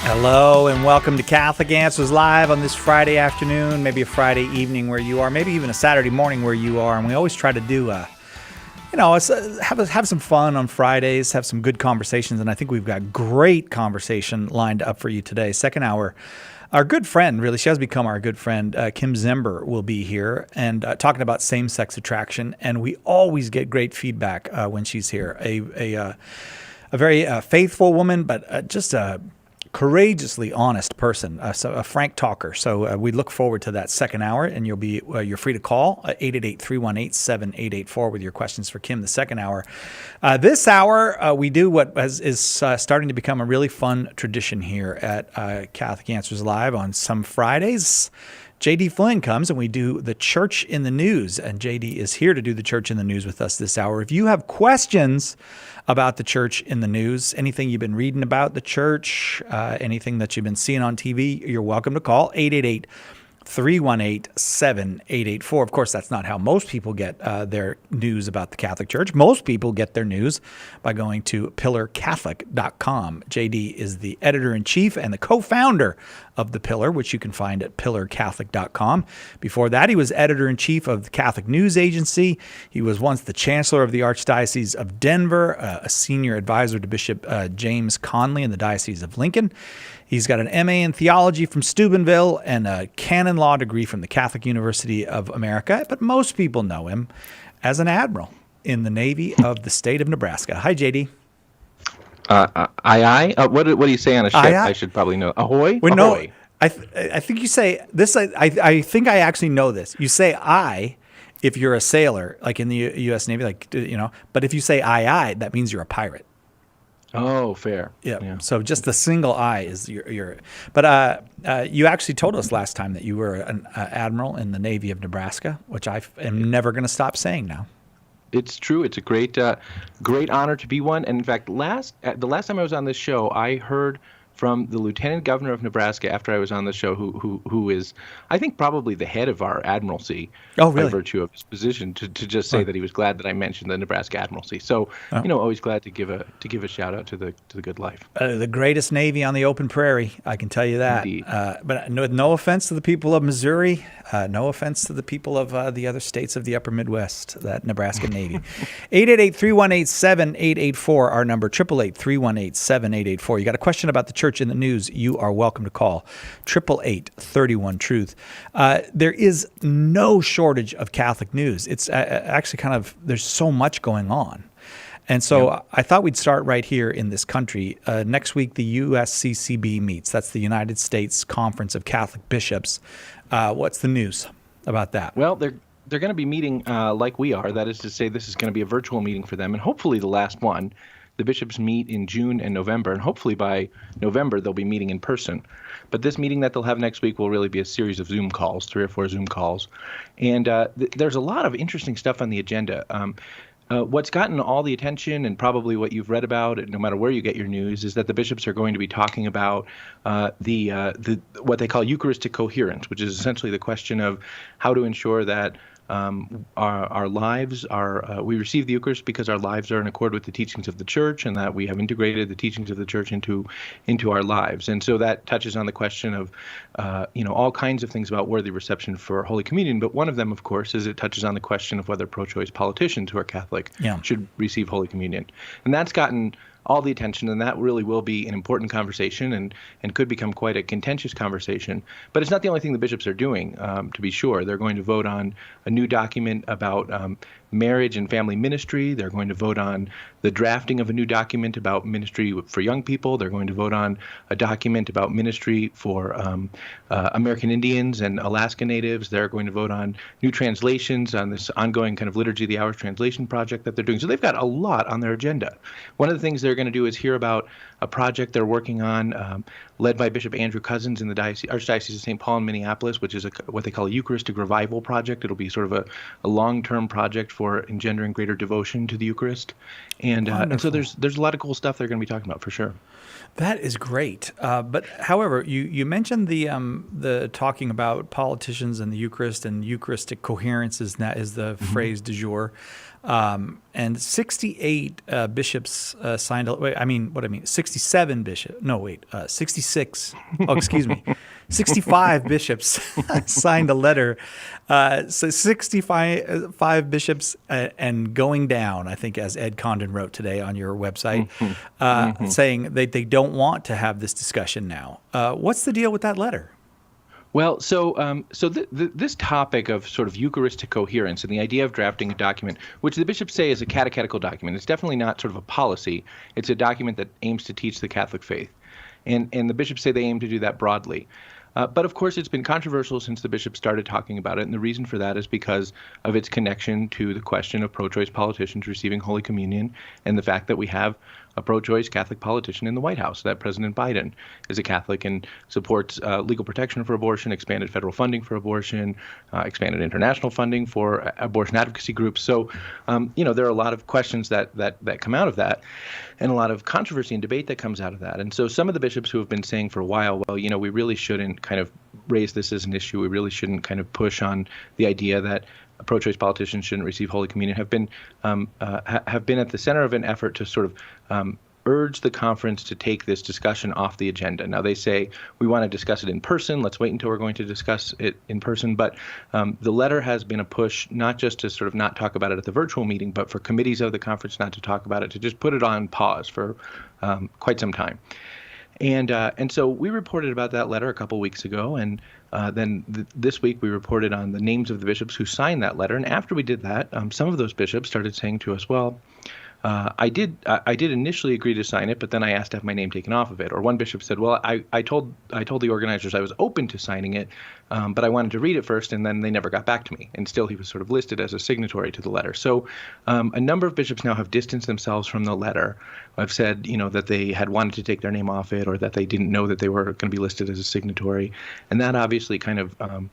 Hello and welcome to Catholic Answers Live on this Friday afternoon, maybe a Friday evening where you are, maybe even a Saturday morning where you are. And we always try to do, have some fun on Fridays, have some good conversations. And I think we've got great conversation lined up for you today. Second hour, our good friend, really, she has become our good friend, Kim Zember will be here and talking about same-sex attraction. And we always get great feedback when she's here. A very faithful woman, but just a courageously honest person, so a frank talker. So we look forward to that second hour, and you're free to call 888-318-7884 with your questions for Kim the second hour. This hour, we do what is starting to become a really fun tradition here at Catholic Answers Live on some Fridays. J.D. Flynn comes and we do the Church in the News, and J.D. is here to do the Church in the News with us this hour. If you have questions about the Church in the News, anything you've been reading about the Church, anything that you've been seeing on TV, you're welcome to call 888-318-7884. Of course, that's not how most people get their news about the Catholic Church. Most people get their news by going to pillarcatholic.com. JD is the editor-in-chief and the co-founder of The Pillar, which you can find at pillarcatholic.com. Before that, he was editor-in-chief of the Catholic News Agency. He was once the chancellor of the Archdiocese of Denver, a senior advisor to Bishop James Conley in the Diocese of Lincoln. He's got an MA in theology from Steubenville and a canon law degree from the Catholic University of America, but most people know him as an admiral in the Navy of the state of Nebraska. Hi, JD. Aye. What do you say on a ship? Aye. I should probably know. Ahoy? Well, Ahoy. no, I think you say this. I think I actually know this. You say aye if you're a sailor, like in the U.S. Navy, but if you say aye, that means you're a pirate. Oh, fair. Yeah. Yeah. So just the single I is your. But you actually told us last time that you were an admiral in the Navy of Nebraska, which I am never going to stop saying now. It's true. It's a great honor to be one. And in fact, the last time I was on this show, I heard from the Lieutenant Governor of Nebraska after I was on the show, who is, I think, probably the head of our admiralty Oh, by really? virtue of his position, to just say Huh. that he was glad that I mentioned the Nebraska Admiralty. So, Oh. always glad to give a shout out to the good life. The greatest Navy on the open prairie, I can tell you that. Indeed. But no offense to the people of Missouri, no offense to the people of the other states of the upper Midwest, that Nebraska Navy. 888-318-7884, our number, 888-318-7884. You got a question about the church in the news, you are welcome to call 888-31-TRUTH. There is no shortage of Catholic news. It's actually there's so much going on. And so I thought we'd start right here in this country. Next week, the USCCB meets. That's the United States Conference of Catholic Bishops. What's the news about that? Well, they're going to be meeting like we are. That is to say, this is going to be a virtual meeting for them, and hopefully the last one. The bishops meet in June and November, and hopefully by November they'll be meeting in person. But this meeting that they'll have next week will really be a series of Zoom calls, 3 or 4 Zoom calls. And there's a lot of interesting stuff on the agenda. What's gotten all the attention, and probably what you've read about, no matter where you get your news, is that the bishops are going to be talking about the what they call Eucharistic coherence, which is essentially the question of how to ensure that our lives are, we receive the Eucharist because our lives are in accord with the teachings of the Church, and that we have integrated the teachings of the Church into our lives. And so that touches on the question of, all kinds of things about worthy reception for Holy Communion. But one of them, of course, is it touches on the question of whether pro-choice politicians who are Catholic should receive Holy Communion. And that's gotten all the attention, and that really will be an important conversation and could become quite a contentious conversation. But it's not the only thing the bishops are doing, to be sure. They're going to vote on a new document about marriage and family ministry. They're going to vote on the drafting of a new document about ministry for young people. They're going to vote on a document about ministry for American Indians and Alaska Natives. They're going to vote on new translations on this ongoing kind of Liturgy of the Hours translation project that they're doing. So they've got a lot on their agenda. One of the things they're going to do is hear about a project they're working on, led by Bishop Andrew Cousins in the Archdiocese of St. Paul in Minneapolis, which is what they call a Eucharistic revival project. It'll be sort of a long-term project for engendering greater devotion to the Eucharist. And so there's a lot of cool stuff they're going to be talking about for sure. That is great. But however, you mentioned the talking about politicians and the Eucharist, and Eucharistic coherence is the phrase du jour. And 68 bishops signed. 67 bishops. No, wait, 66. Oh, excuse me. 65 bishops signed a letter. So 65 bishops and going down, I think, as Ed Condon wrote today on your website, saying they don't want to have this discussion now. What's the deal with that letter? Well, so this topic of sort of Eucharistic coherence and the idea of drafting a document, which the bishops say is a catechetical document, it's definitely not sort of a policy. It's a document that aims to teach the Catholic faith. And the bishops say they aim to do that broadly. But of course, it's been controversial since the bishops started talking about it, and the reason for that is because of its connection to the question of pro-choice politicians receiving Holy Communion, and the fact that we have a pro-choice Catholic politician in the White House, that President Biden is a Catholic and supports legal protection for abortion, expanded federal funding for abortion, expanded international funding for abortion advocacy groups. So, there are a lot of questions that come out of that, and a lot of controversy and debate that comes out of that. And so some of the bishops who have been saying for a while, well, we really shouldn't kind of raise this as an issue. We really shouldn't kind of push on the idea that pro-choice politicians shouldn't receive Holy Communion, have been at the center of an effort to sort of urge the conference to take this discussion off the agenda. Now, they say, we want to discuss it in person. Let's wait until we're going to discuss it in person. But the letter has been a push, not just to sort of not talk about it at the virtual meeting, but for committees of the conference not to talk about it, to just put it on pause for quite some time. And so we reported about that letter a couple weeks ago, and then this week we reported on the names of the bishops who signed that letter. And after we did that, some of those bishops started saying to us, well, I did initially agree to sign it, but then I asked to have my name taken off of it. Or one bishop said, well, I told the organizers I was open to signing it, but I wanted to read it first, and then they never got back to me. And still he was sort of listed as a signatory to the letter. So a number of bishops now have distanced themselves from the letter. I've said, that they had wanted to take their name off it, or that they didn't know that they were going to be listed as a signatory. And that obviously kind of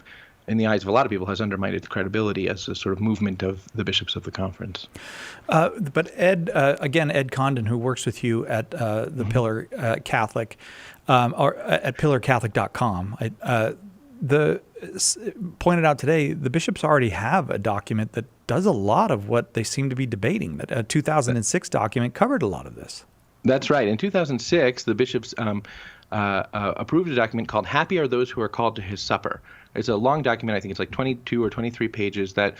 in the eyes of a lot of people, has undermined its credibility as a sort of movement of the bishops of the conference. But Ed Condon, who works with you at the Pillar Catholic, or at pillarcatholic.com, pointed out today, the bishops already have a document that does a lot of what they seem to be debating. That a 2006 document covered a lot of this. That's right. In 2006, the bishops approved a document called "Happy Are Those Who Are Called to His Supper." It's a long document. I think it's like 22 or 23 pages that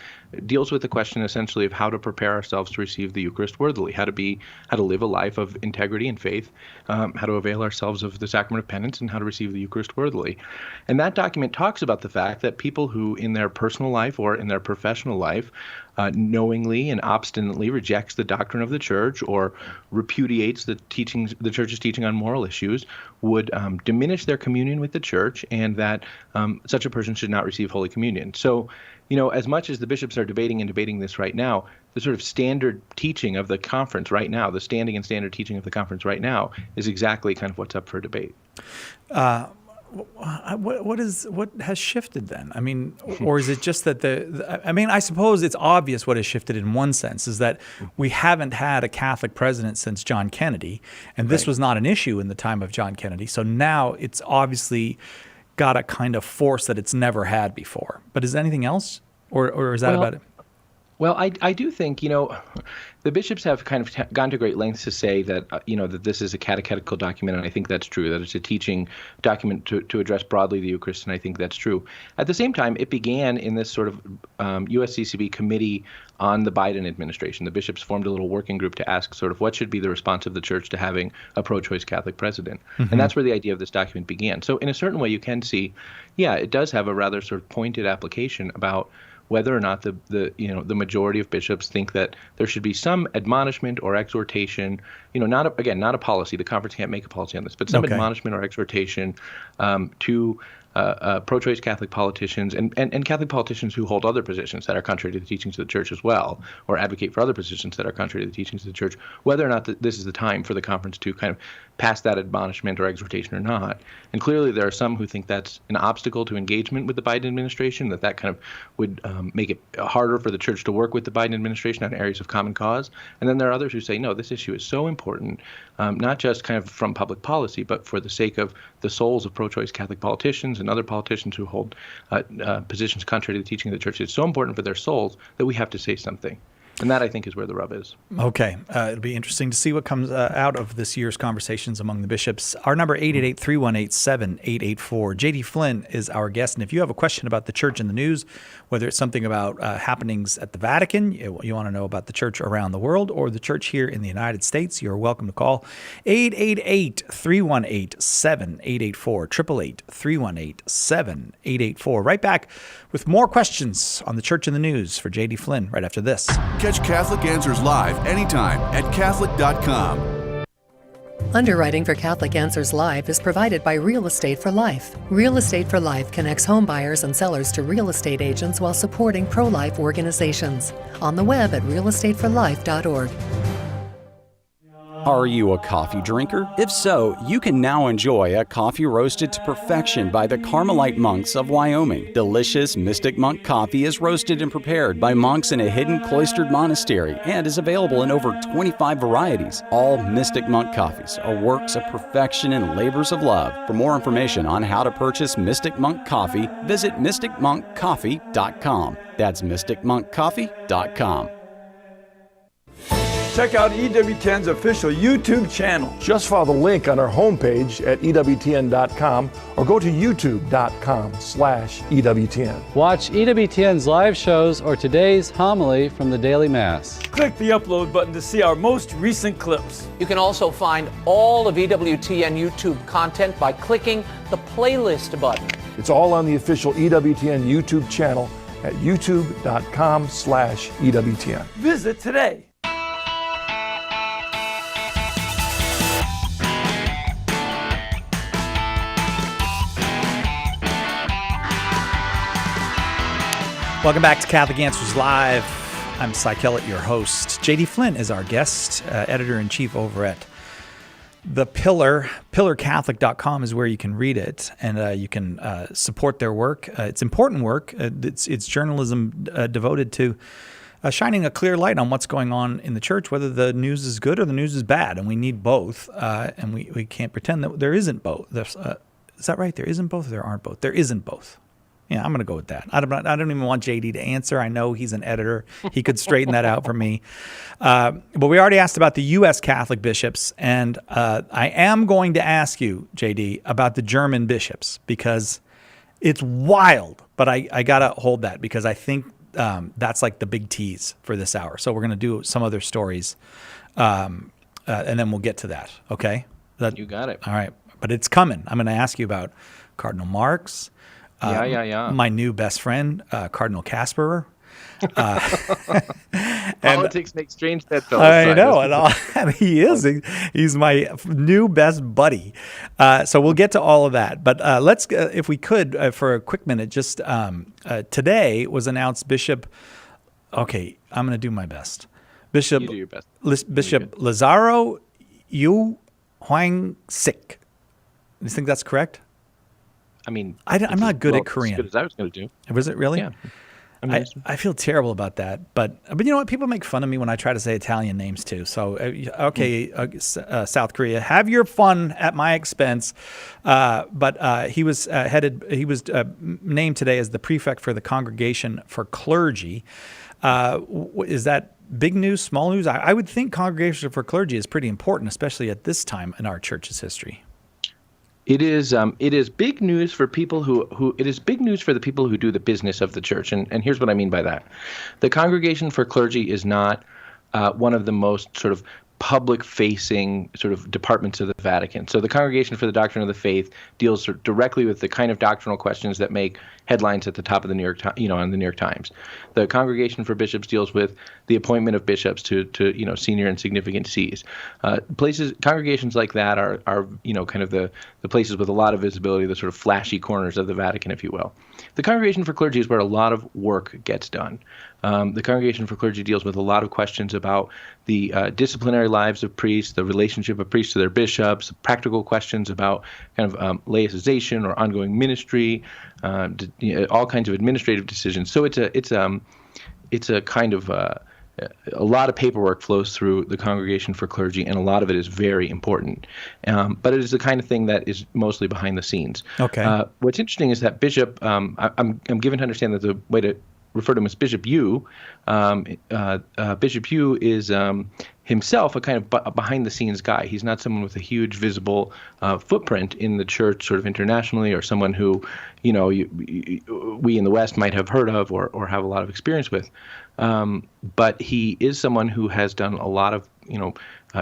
deals with the question essentially of how to prepare ourselves to receive the Eucharist worthily, how to live a life of integrity and faith, how to avail ourselves of the sacrament of penance, and how to receive the Eucharist worthily. And that document talks about the fact that people who in their personal life or in their professional life knowingly and obstinately rejects the doctrine of the church or repudiates the church's teaching on moral issues would diminish their communion with the church, and that such a person should not receive Holy Communion. So, as much as the bishops are debating this right now, the sort of standard teaching of the conference right now, the standing and standard teaching of the conference right now, is exactly kind of what's up for debate. What has shifted then? I mean, or is it just that I suppose it's obvious what has shifted in one sense is that we haven't had a Catholic president since John Kennedy, and this was not an issue in the time of John Kennedy. So now it's obviously got a kind of force that it's never had before. But is there anything else, or is that about it? Well, I do think, the bishops have kind of gone to great lengths to say that, that this is a catechetical document, and I think that's true, that it's a teaching document to address broadly the Eucharist, and I think that's true. At the same time, it began in this sort of USCCB committee on the Biden administration. The bishops formed a little working group to ask sort of what should be the response of the church to having a pro-choice Catholic president. And that's where the idea of this document began. So in a certain way, you can see, it does have a rather sort of pointed application about whether or not the majority of bishops think that there should be some admonishment or exhortation, not a policy. The conference can't make a policy on this, but some admonishment or exhortation to pro-choice Catholic politicians and Catholic politicians who hold other positions that are contrary to the teachings of the church as well, or advocate for other positions that are contrary to the teachings of the church, whether or not this is the time for the conference to kind of pass that admonishment or exhortation or not. And clearly there are some who think that's an obstacle to engagement with the Biden administration, that kind of would make it harder for the church to work with the Biden administration on areas of common cause. And then there are others who say, no, this issue is so important, not just kind of from public policy, but for the sake of the souls of pro-choice Catholic politicians and other politicians who hold positions contrary to the teaching of the church. It's so important for their souls that we have to say something. And that, I think, is where the rub is. Okay. It'll be interesting to see what comes out of this year's conversations among the bishops. Our number, 888-318-7884. J.D. Flynn is our guest. And if you have a question about the church in the news, whether it's something about happenings at the Vatican, you want to know about the church around the world, or the church here in the United States, you're welcome to call 888-318-7884. 888-318-7884. Right back with more questions on the church in the news for J.D. Flynn right after this. Catch Catholic Answers live anytime at Catholic.com. Underwriting for Catholic Answers Live is provided by Real Estate for Life. Real Estate for Life connects home buyers and sellers to real estate agents while supporting pro-life organizations. On the web at realestateforlife.org. Are you a coffee drinker? If so, you can now enjoy a coffee roasted to perfection by the Carmelite monks of Wyoming. Delicious Mystic Monk coffee is roasted and prepared by monks in a hidden cloistered monastery and is available in over 25 varieties. All Mystic Monk coffees are works of perfection and labors of love. For more information on how to purchase Mystic Monk coffee, visit mysticmonkcoffee.com. That's mysticmonkcoffee.com. Check out EWTN's official YouTube channel. Just follow the link on our homepage at EWTN.com or go to YouTube.com/EWTN. Watch EWTN's live shows or today's homily from the Daily Mass. Click the upload button to see our most recent clips. You can also find all of EWTN YouTube content by clicking the playlist button. It's all on the official EWTN YouTube channel at YouTube.com/EWTN. Visit today. Welcome back to Catholic Answers Live. I'm Cy Kellett, your host. J.D. Flynn is our guest, editor-in-chief over at The Pillar. PillarCatholic.com is where you can read it, and you can support their work. It's important work. It's journalism devoted to shining a clear light on what's going on in the church, whether the news is good or the news is bad, and we need both, and we can't pretend that there isn't both. Is that right? There isn't both or there aren't both? There isn't both. Yeah, I'm going to go with that. I don't even want JD to answer. I know he's an editor. He could straighten that out for me. But we already asked about the U.S. Catholic bishops, and I am going to ask you, JD, about the German bishops, because it's wild. But I got to hold that, because I think that's like the big tease for this hour. So we're going to do some other stories, and then we'll get to that, okay? You got it. All right. But it's coming. I'm going to ask you about Cardinal Marx. My new best friend, Cardinal Kasperer. Politics makes strange bedfellows. I know. And he is. He's my new best buddy. So we'll get to all of that. But let's, if we could, for a quick minute, just today was announced Bishop. Okay, I'm going to do my best. Bishop. You do your best. Bishop Lazaro Yu Huang Sik. You think that's correct? I mean, I'm not good at Korean. As good as I was going to do. Was it really? Yeah. I feel terrible about that, but you know what? People make fun of me when I try to say Italian names too. So South Korea, have your fun at my expense. But he was named today as the prefect for the Congregation for Clergy. Is that big news, small news? I would think Congregation for Clergy is pretty important, especially at this time in our church's history. It is big news for people who it is big news for the people who do the business of the church. And here's what I mean by that. The Congregation for Clergy is not one of the most sort of public-facing sort of departments of the Vatican. So the Congregation for the Doctrine of the Faith deals directly with the kind of doctrinal questions that make headlines at the top of the New York, on the New York Times. The Congregation for Bishops deals with the appointment of bishops to senior and significant sees. Congregations like that are kind of the places with a lot of visibility, the sort of flashy corners of the Vatican, if you will. The Congregation for Clergy is where a lot of work gets done. The Congregation for Clergy deals with a lot of questions about the disciplinary lives of priests, the relationship of priests to their bishops, practical questions about kind of laicization or ongoing ministry, all kinds of administrative decisions. So it's a kind of a lot of paperwork flows through the Congregation for Clergy, and a lot of it is very important. But it is the kind of thing that is mostly behind the scenes. Okay. What's interesting is that Bishop, I'm given to understand that the way to refer to him as Bishop Yu. Bishop Yu is himself a kind of behind-the-scenes guy. He's not someone with a huge visible footprint in the church, sort of internationally, or someone who, we in the West might have heard of or have a lot of experience with. But he is someone who has done a lot of,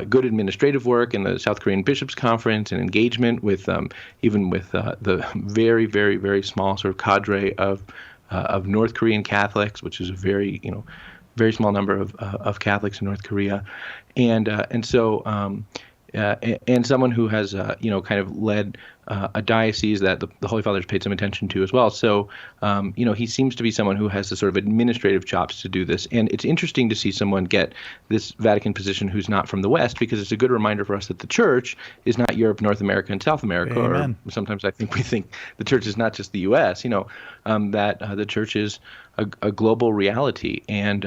good administrative work in the South Korean Bishops' Conference and engagement with even with the very, very, very small sort of cadre of North Korean Catholics, which is a very, very small number of Catholics in North Korea, and so someone who has kind of led a diocese that the Holy Father's paid some attention to as well. So he seems to be someone who has the sort of administrative chops to do this, and it's interesting to see someone get this Vatican position who's not from the West, because it's a good reminder for us that the Church is not Europe, North America, and South America. Amen. Or sometimes I think we think the Church is not just the U.S. That the Church is a global reality, and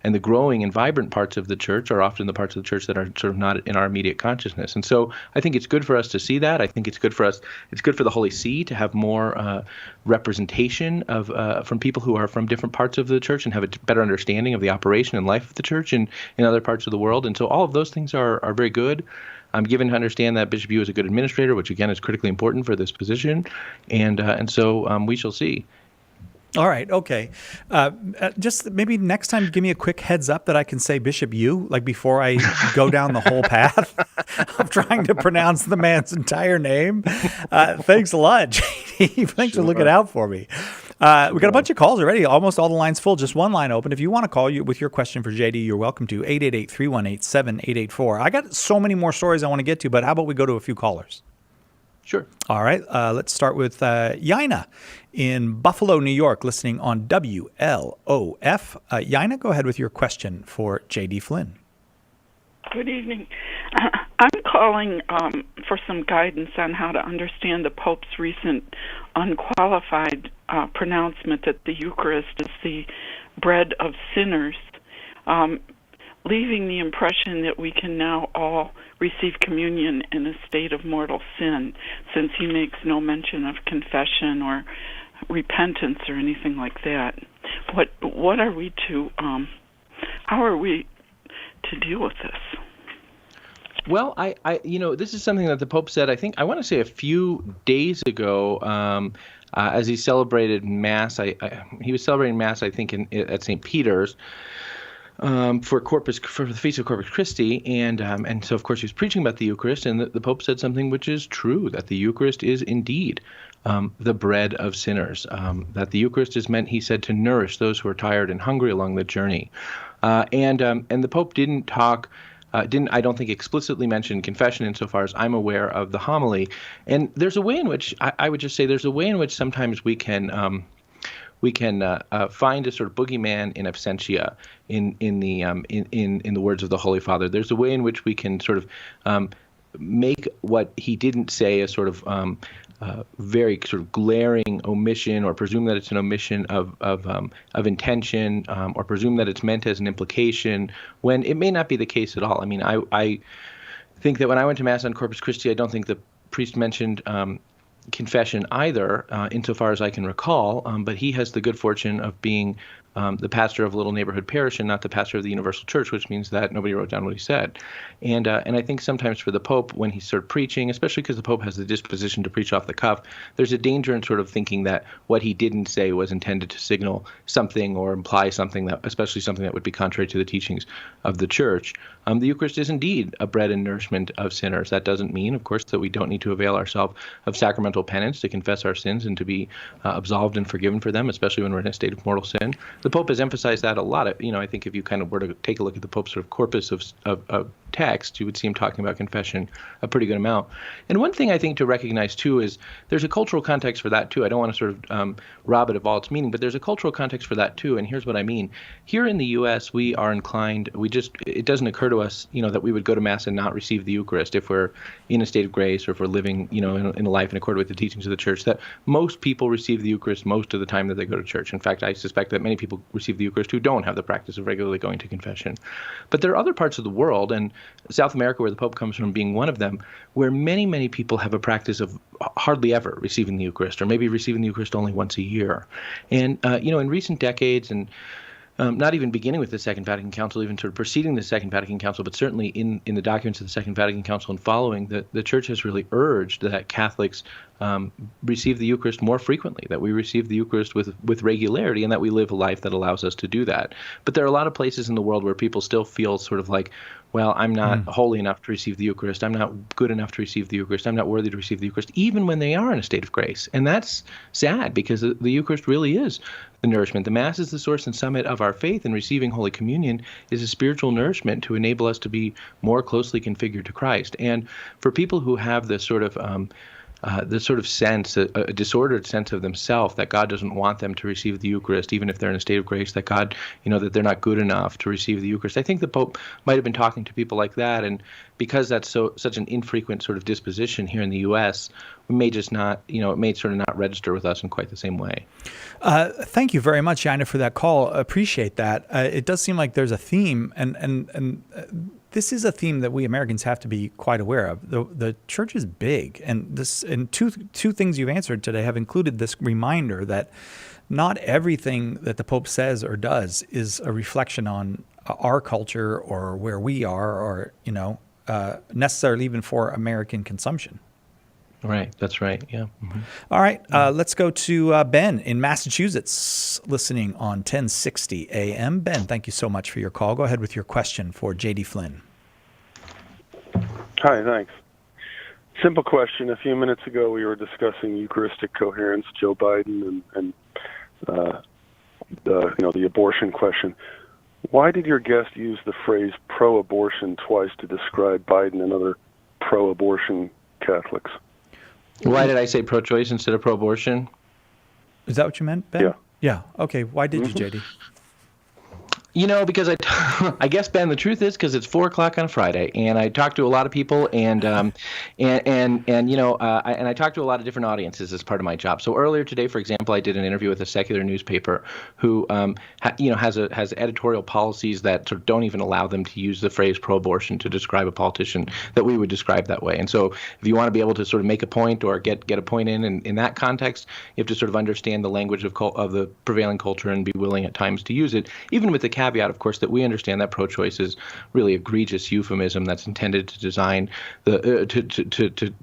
the growing and vibrant parts of the Church are often the parts of the Church that are sort of not in our immediate consciousness. And so I think it's good for us to see that. I think it's good for us. It's good for the Holy See to have more representation of from people who are from different parts of the Church and have a better understanding of the operation and life of the Church in other parts of the world. And so all of those things are very good. I'm given to understand that Bishop Yu is a good administrator, which again is critically important for this position, and so we shall see. All right. Okay. Just maybe next time, give me a quick heads up that I can say Bishop Yu, like before I go down the whole path of trying to pronounce the man's entire name. Thanks a lot, JD. Thanks for looking out for me. We got a bunch of calls already. Almost all the lines full. Just one line open. If you want to call with your question for JD, you're welcome to 888-318-7884. I got so many more stories I want to get to, but how about we go to a few callers? Sure. All right. Let's start with Yaina in Buffalo, New York, listening on WLOF. Yaina, go ahead with your question for J.D. Flynn. Good evening. I'm calling for some guidance on how to understand the Pope's recent unqualified pronouncement that the Eucharist is the bread of sinners, leaving the impression that we can now all receive communion in a state of mortal sin, since he makes no mention of confession or repentance or anything like that. What are we to, how are we to deal with this? Well, this is something that the Pope said, I want to say a few days ago, as he celebrated Mass. He was celebrating Mass, I think, at St. Peter's for the Feast of Corpus Christi, and so of course he was preaching about the Eucharist, and the Pope said something which is true, that the Eucharist is indeed the bread of sinners. That the Eucharist is meant, he said, to nourish those who are tired and hungry along the journey, and the Pope didn't I don't think explicitly mention confession insofar as I'm aware of the homily. And there's a way in which I would just say there's a way in which sometimes we can find a sort of boogeyman in absentia in the words of the Holy Father. There's a way in which we can sort of make what he didn't say a sort of very sort of glaring omission, or presume that it's an omission of intention, or presume that it's meant as an implication, when it may not be the case at all. I mean, I think that when I went to Mass on Corpus Christi, I don't think the priest mentioned confession either, insofar as I can recall, but he has the good fortune of being the pastor of a little neighborhood parish and not the pastor of the Universal Church, which means that nobody wrote down what he said. And I think sometimes for the Pope, when he's sort of preaching, especially because the Pope has the disposition to preach off the cuff, there's a danger in sort of thinking that what he didn't say was intended to signal something or imply something, that, especially something that would be contrary to the teachings of the Church. The Eucharist is indeed a bread and nourishment of sinners. That doesn't mean, of course, that we don't need to avail ourselves of sacramental penance to confess our sins and to be absolved and forgiven for them, especially when we're in a state of mortal sin. The Pope has emphasized that a lot. I think if you kind of were to take a look at the Pope's sort of corpus of text, you would see him talking about confession a pretty good amount. And one thing I think to recognize, too, is there's a cultural context for that, too. I don't want to sort of rob it of all its meaning, but there's a cultural context for that, too. And here's what I mean. Here in the U.S., we are inclined, it doesn't occur to us, that we would go to Mass and not receive the Eucharist if we're in a state of grace, or if we're living, in a life in accord with the teachings of the Church, that most people receive the Eucharist most of the time that they go to church. In fact, I suspect that many people receive the Eucharist who don't have the practice of regularly going to confession. But there are other parts of the world, and South America, where the Pope comes from, being one of them, where many, many people have a practice of hardly ever receiving the Eucharist, or maybe receiving the Eucharist only once a year. And, in recent decades, and not even beginning with the Second Vatican Council, even sort of preceding the Second Vatican Council, but certainly in the documents of the Second Vatican Council and following, the Church has really urged that Catholics receive the Eucharist more frequently, that we receive the Eucharist with regularity, and that we live a life that allows us to do that. But there are a lot of places in the world where people still feel sort of like, well, I'm not holy enough to receive the Eucharist. I'm not good enough to receive the Eucharist. I'm not worthy to receive the Eucharist, even when they are in a state of grace. And that's sad, because the Eucharist really is the nourishment. The Mass is the source and summit of our faith, and receiving Holy Communion is a spiritual nourishment to enable us to be more closely configured to Christ. And for people who have this sort of sense, a disordered sense of themselves, that God doesn't want them to receive the Eucharist, even if they're in a state of grace, that God, that they're not good enough to receive the Eucharist. I think the Pope might have been talking to people like that, and because that's such an infrequent sort of disposition here in the U.S., we may just not, it may sort of not register with us in quite the same way. Thank you very much, Yaina, for that call. Appreciate that. It does seem like there's a theme, and this is a theme that we Americans have to be quite aware of. The Church is big, and two things you've answered today have included this reminder that not everything that the Pope says or does is a reflection on our culture or where we are, or necessarily even for American consumption. Right, that's right, yeah. Mm-hmm. All right, let's go to Ben in Massachusetts, listening on 1060 AM. Ben, thank you so much for your call. Go ahead with your question for J.D. Flynn. Hi, thanks. Simple question. A few minutes ago, we were discussing Eucharistic coherence, Joe Biden, and the abortion question. Why did your guest use the phrase pro-abortion twice to describe Biden and other pro-abortion Catholics? Why did I say pro-choice instead of pro-abortion? Is that what you meant, Ben? Yeah. Yeah. Okay. Why did you, JD? Because I guess, Ben, the truth is because it's 4:00 on a Friday, and I talk to a lot of people, and I talk to a lot of different audiences as part of my job. So earlier today, for example, I did an interview with a secular newspaper who, has editorial policies that sort of don't even allow them to use the phrase pro-abortion to describe a politician that we would describe that way. And so, if you want to be able to sort of make a point or get a point in that context, you have to sort of understand the language of the prevailing culture and be willing at times to use it, even with the caveat, of course, that we understand that pro-choice is really egregious euphemism that's intended to design to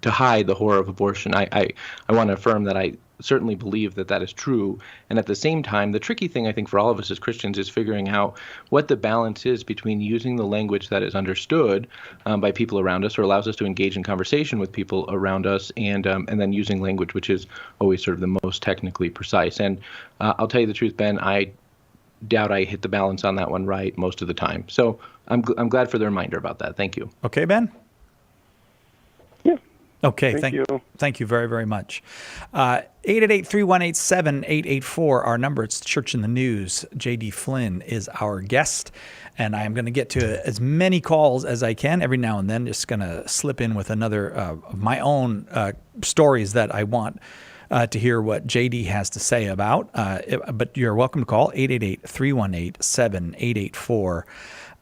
hide the horror of abortion. I want to affirm that I certainly believe that is true, and at the same time, the tricky thing I think for all of us as Christians is figuring out what the balance is between using the language that is understood by people around us or allows us to engage in conversation with people around us, and then using language which is always sort of the most technically precise. And I'll tell you the truth, Ben, I doubt I hit the balance on that one right most of the time. So I'm glad for the reminder about that. Thank you. Okay, Ben? Yeah. Okay, Thank you. Thank you very, very much. 888-318-7884, our number. It's Church in the News. J.D. Flynn is our guest, and I am going to get to as many calls as I can every now and then. Just going to slip in with another of my own stories that I want to hear what JD has to say about. But you're welcome to call 888-318-7884.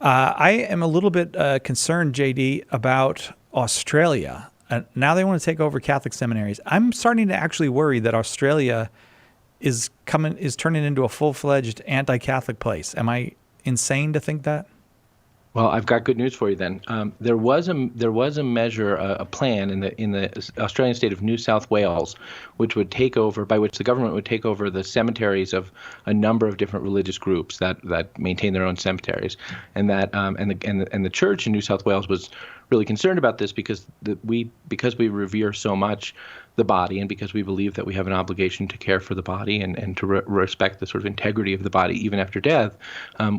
I am a little bit concerned, JD, about Australia. Now they want to take over Catholic seminaries. I'm starting to actually worry that Australia is turning into a full-fledged anti-Catholic place. Am I insane to think that? Well, I've got good news for you then. There was a measure, a plan in the Australian state of New South Wales, which would take over, by which the government would take over the cemeteries of a number of different religious groups that maintain their own cemeteries, and the church in New South Wales was really concerned about this because we revere so much the body, and because we believe that we have an obligation to care for the body and to respect the sort of integrity of the body even after death,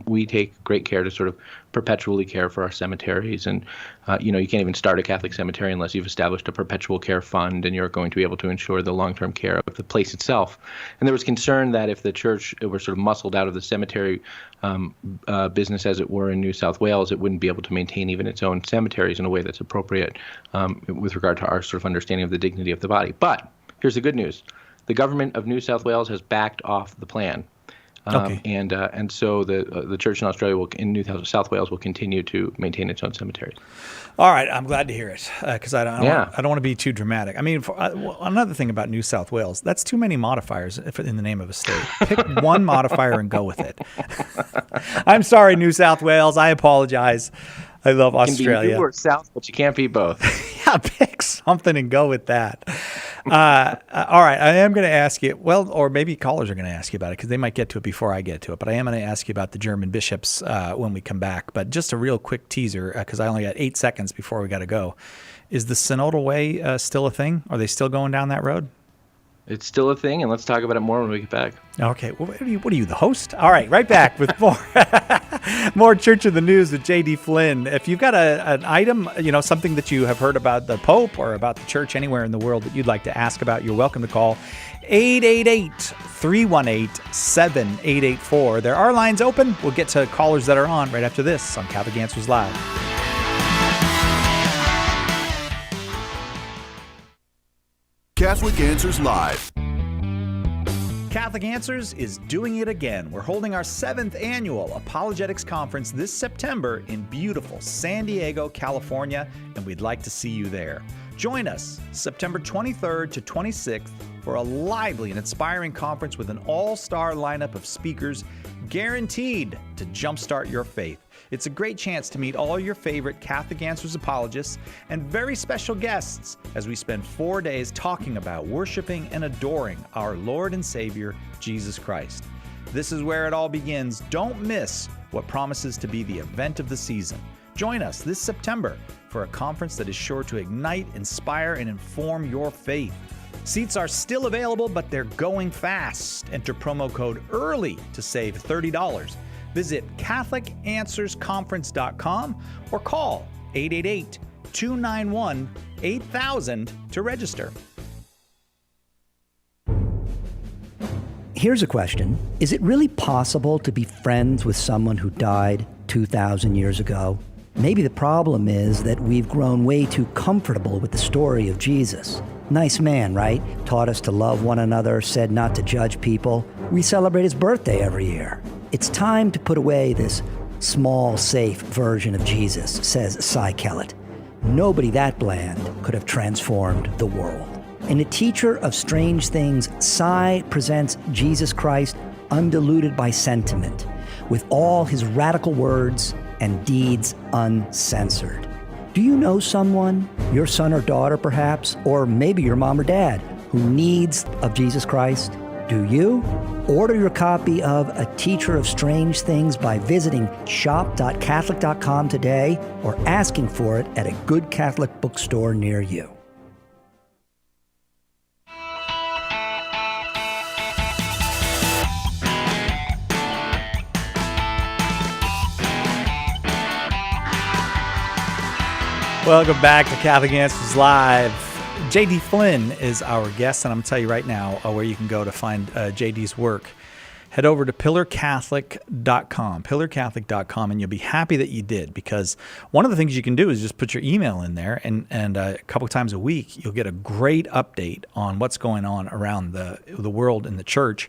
we take great care to sort of perpetually care for our cemeteries. And you can't even start a Catholic cemetery unless you've established a perpetual care fund and you're going to be able to ensure the long-term care of the place itself. And there was concern that if the church were sort of muscled out of the cemetery business, as it were, in New South Wales, it wouldn't be able to maintain even its own cemeteries in a way that's appropriate with regard to our sort of understanding of the dignity of the body. But here's the good news. The government of New South Wales has backed off the plan. Okay. And so the church in Australia in New South Wales will continue to maintain its own cemeteries. All right, I'm glad to hear it because I don't want to be too dramatic. I mean, another thing about New South Wales, that's too many modifiers in the name of a state. Pick one modifier and go with it. I'm sorry, New South Wales. I apologize. I love Australia. You can be New or South, but you can't be both. Yeah, pick something and go with that. All right, I am going to ask you, or maybe callers are going to ask you about it because they might get to it before I get to it, but I am going to ask you about the German bishops when we come back. But just a real quick teaser, because I only got 8 seconds before we got to go. Is the synodal way still a thing? Are they still going down that road? It's still a thing, and let's talk about it more when we get back. Okay. Well, what are you, the host? All right, right back with more Church of the News with J.D. Flynn. If you've got an item, something that you have heard about the Pope or about the church anywhere in the world that you'd like to ask about, you're welcome to call 888-318-7884. There are lines open. We'll get to callers that are on right after this on Catholic Answers Live. Catholic Answers Live. Catholic Answers is doing it again. We're holding our 7th annual Apologetics Conference this September in beautiful San Diego, California, and we'd like to see you there. Join us September 23rd to 26th for a lively and inspiring conference with an all-star lineup of speakers guaranteed to jumpstart your faith. It's a great chance to meet all your favorite Catholic Answers apologists and very special guests as we spend 4 days talking about worshiping and adoring our Lord and Savior, Jesus Christ. This is where it all begins. Don't miss what promises to be the event of the season. Join us this September for a conference that is sure to ignite, inspire, and inform your faith. Seats are still available, but they're going fast. Enter promo code EARLY to save $30. Visit CatholicAnswersConference.com or call 888-291-8000 to register. Here's a question. Is it really possible to be friends with someone who died 2,000 years ago? Maybe the problem is that we've grown way too comfortable with the story of Jesus. Nice man, right? Taught us to love one another, said not to judge people. We celebrate his birthday every year. It's time to put away this small, safe version of Jesus, says Cy Kellett. Nobody that bland could have transformed the world. In A Teacher of Strange Things, Cy presents Jesus Christ undiluted by sentiment, with all his radical words and deeds uncensored. Do you know someone, your son or daughter perhaps, or maybe your mom or dad, who needs of Jesus Christ? Do you? Order your copy of A Teacher of Strange Things by visiting shop.catholic.com today or asking for it at a good Catholic bookstore near you. Welcome back to Catholic Answers Live. J.D. Flynn is our guest, and I'm going to tell you right now where you can go to find J.D.'s work. Head over to pillarcatholic.com, and you'll be happy that you did, because one of the things you can do is just put your email in there, and a couple times a week you'll get a great update on what's going on around the world in the church.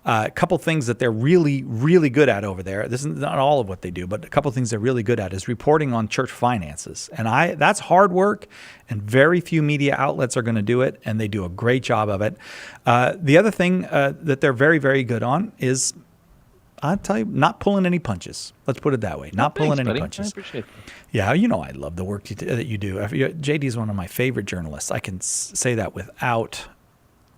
A couple things that they're really, really good at over there. This is not all of what they do, but a couple things they're really good at is reporting on church finances. And that's hard work, and very few media outlets are going to do it, and they do a great job of it. The other thing that they're very, very good on is, I'll tell you, not pulling any punches. Let's put it that way. Not pulling any punches. I appreciate that. Yeah, you know I love the work that you do. JD is one of my favorite journalists. I can say that without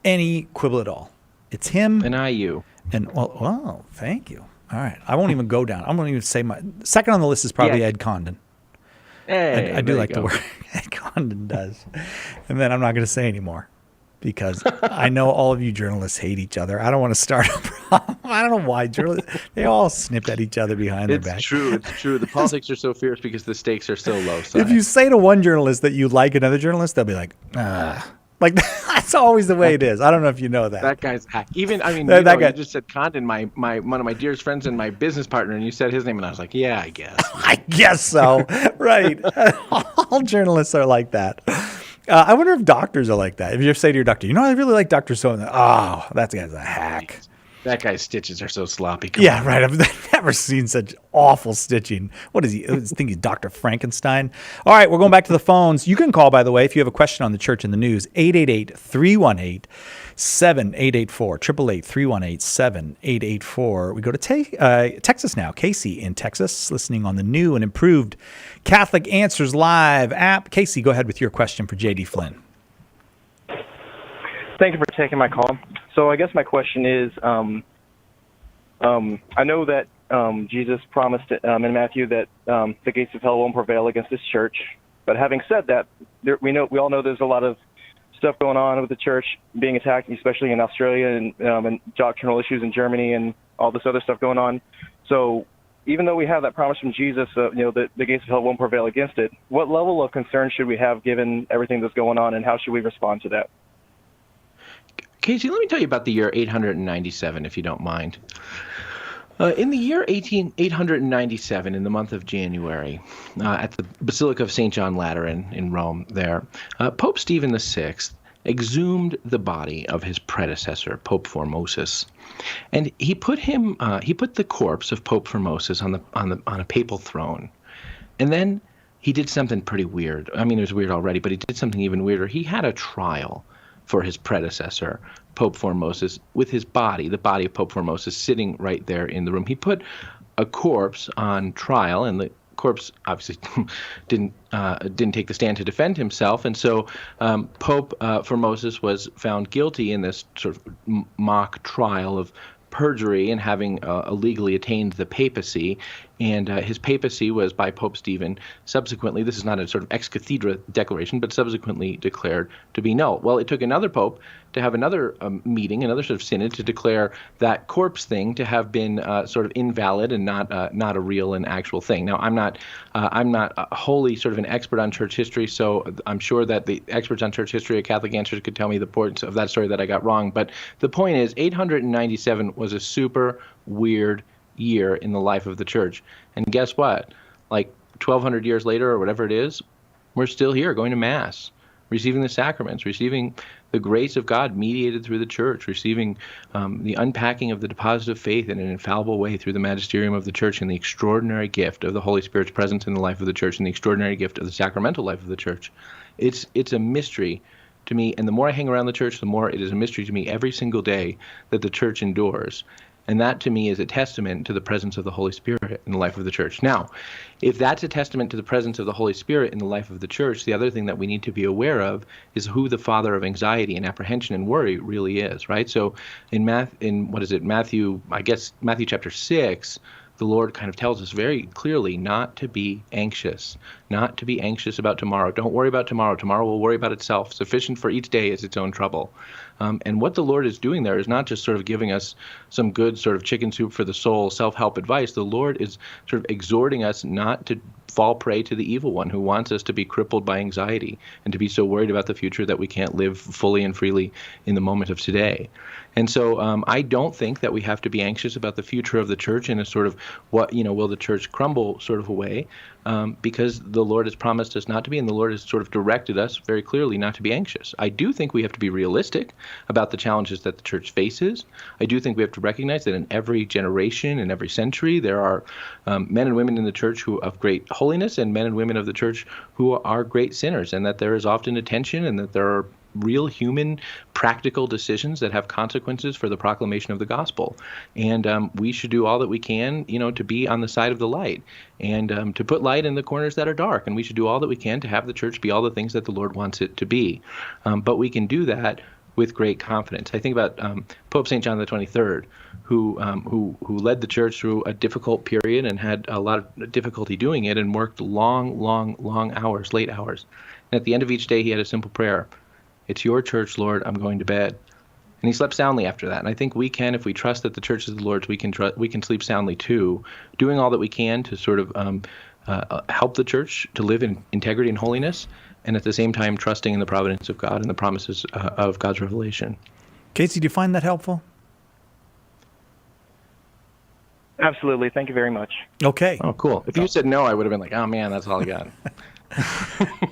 any quibble at all. It's him. And you. And, well, thank you. All right. I won't even go down. I won't even say my second on the list is probably Ed Condon. Hey, I do like the work Ed Condon does. And then I'm not going to say anymore, because I know all of you journalists hate each other. I don't want to start a problem. I don't know why journalists, they all snip at each other behind their back. It's true. The politics are so fierce because the stakes are so low. So if you say to one journalist that you like another journalist, they'll be like, ah. Like, that's always the way it is. I don't know if you know that. That guy's hack. Even, I mean, that guy, you just said Condon, my one of my dearest friends and my business partner, and you said his name, and I was like, yeah, I guess. I guess so. Right. All journalists are like that. I wonder if doctors are like that. If you say to your doctor, I really like Dr. So-and-so. Oh, that guy's a hack. That guy's stitches are so sloppy. Yeah, right. I've never seen such awful stitching. What is he? I think he's Dr. Frankenstein. All right, we're going back to the phones. You can call, by the way, if you have a question on the church and the news, 888-318-7884, 888-318-7884. We go to Texas now. Casey in Texas, listening on the new and improved Catholic Answers Live app. Casey, go ahead with your question for J.D. Flynn. Thank you for taking my call. So I guess my question is, I know that Jesus promised in Matthew that the gates of hell won't prevail against this church. But having said that, we all know there's a lot of stuff going on with the church being attacked, especially in Australia, and doctrinal issues in Germany, and all this other stuff going on. So even though we have that promise from Jesus, that the gates of hell won't prevail against it, what level of concern should we have given everything that's going on, and how should we respond to that? Casey, let me tell you about the year 897, if you don't mind. In the year 897, in the month of January, at the Basilica of St. John Lateran in Rome there, Pope Stephen VI exhumed the body of his predecessor, Pope Formosus. And he put the corpse of Pope Formosus on a papal throne. And then he did something pretty weird. I mean, it was weird already, but he did something even weirder. He had a trial for his predecessor, Pope Formosus, with his body, the body of Pope Formosus, sitting right there in the room. He put a corpse on trial, and the corpse obviously didn't take the stand to defend himself, and so Pope Formosus was found guilty in this sort of mock trial of perjury and having illegally attained the papacy, and his papacy was by Pope Stephen subsequently, this is not a sort of ex cathedra declaration, but subsequently declared to be null. Well, it took another pope to have another meeting, another sort of synod, to declare that corpse thing to have been sort of invalid and not a real and actual thing. Now, I'm not wholly sort of an expert on church history, so I'm sure that the experts on church history at Catholic Answers could tell me the points of that story that I got wrong. But the point is, 897 was a super weird year in the life of the church. And guess what? Like 1,200 years later or whatever it is, we're still here going to Mass, receiving the sacraments, receiving the grace of God mediated through the church, receiving the unpacking of the deposit of faith in an infallible way through the magisterium of the church, and the extraordinary gift of the Holy Spirit's presence in the life of the church, and the extraordinary gift of the sacramental life of the church. It's a mystery to me, and the more I hang around the church, the more it is a mystery to me every single day that the church endures. And that, to me, is a testament to the presence of the Holy Spirit in the life of the church. Now, if that's a testament to the presence of the Holy Spirit in the life of the church, the other thing that we need to be aware of is who the father of anxiety and apprehension and worry really is, right? So in Matthew chapter 6, the Lord kind of tells us very clearly not to be anxious about tomorrow. Don't worry about tomorrow. Tomorrow will worry about itself. Sufficient for each day is its own trouble. And what the Lord is doing there is not just sort of giving us some good sort of chicken soup for the soul self-help advice. The Lord is sort of exhorting us not to fall prey to the evil one who wants us to be crippled by anxiety and to be so worried about the future that we can't live fully and freely in the moment of today. And so I don't think that we have to be anxious about the future of the church in a sort of will the church crumble sort of a way, because the Lord has promised us not to be, and the Lord has sort of directed us very clearly not to be anxious. I do think we have to be realistic about the challenges that the church faces. I do think we have to recognize that in every generation, in every century, there are men and women in the church who of great holiness and men and women of the church who are great sinners, and that there is often a tension, and that there are real human practical decisions that have consequences for the proclamation of the gospel. And we should do all that we can, to be on the side of the light and to put light in the corners that are dark. And we should do all that we can to have the church be all the things that the Lord wants it to be. But we can do that with great confidence. I think about Pope St. John the 23rd, who led the church through a difficult period and had a lot of difficulty doing it and worked long hours, late hours. And at the end of each day, he had a simple prayer. It's your church, Lord, I'm going to bed. And he slept soundly after that. And I think we can, if we trust that the church is the Lord's, we can sleep soundly too, doing all that we can to sort of help the church to live in integrity and holiness, and at the same time trusting in the providence of God and the promises of God's revelation. Casey, do you find that helpful? Absolutely. Thank you very much. Okay. Oh, cool. If you said no, I would have been like, oh, man, that's all I got.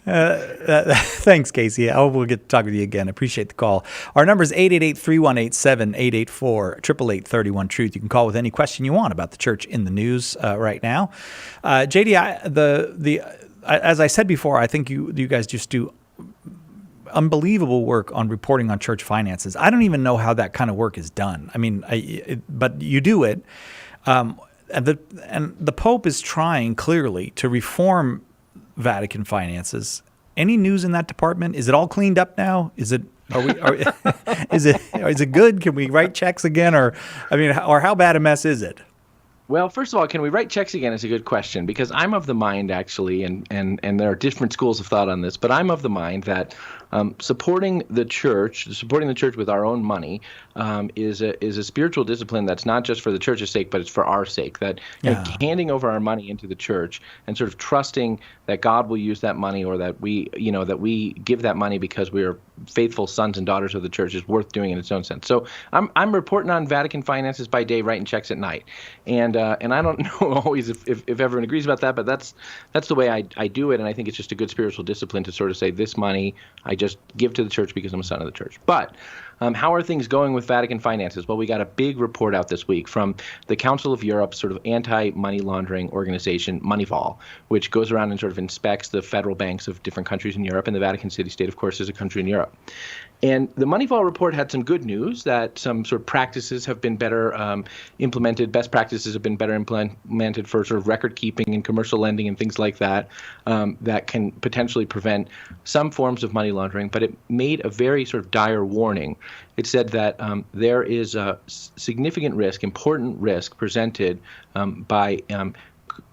Thanks, Casey. We'll get to talk with you again. Appreciate the call. Our number is 888-3187-884, 888-31-TRUTH. You can call with any question you want about the church in the news right now. JD, as I said before, I think you guys just do unbelievable work on reporting on church finances. I don't even know how that kind of work is done. I mean, but you do it. And the Pope is trying clearly to reform Vatican finances. Any news in that department? Is it all cleaned up now? Is it good? Can we write checks again, or how bad a mess is it? Well, first of all, can we write checks again is a good question, because I'm of the mind, actually, and there are different schools of thought on this, but I'm of the mind that supporting the church with our own money is a spiritual discipline that's not just for the church's sake, but it's for our sake. That handing over our money into the church and sort of trusting that God will use that money, or that we give that money because we are faithful sons and daughters of the church, is worth doing in its own sense. So I'm reporting on Vatican finances by day, writing checks at night, and I don't know always if everyone agrees about that, but that's the way I do it, and I think it's just a good spiritual discipline to sort of say, this money I just give to the church because I'm a son of the church. But how are things going with Vatican finances? Well, we got a big report out this week from the Council of Europe, sort of anti-money laundering organization, Moneyval, which goes around and sort of inspects the federal banks of different countries in Europe, and the Vatican City State, of course, is a country in Europe. And the Moneyval report had some good news, that some sort of practices have been better implemented, best practices have been better implemented for sort of record keeping and commercial lending and things like that, that can potentially prevent some forms of money laundering. But it made a very sort of dire warning. It said that there is a significant risk, important risk presented by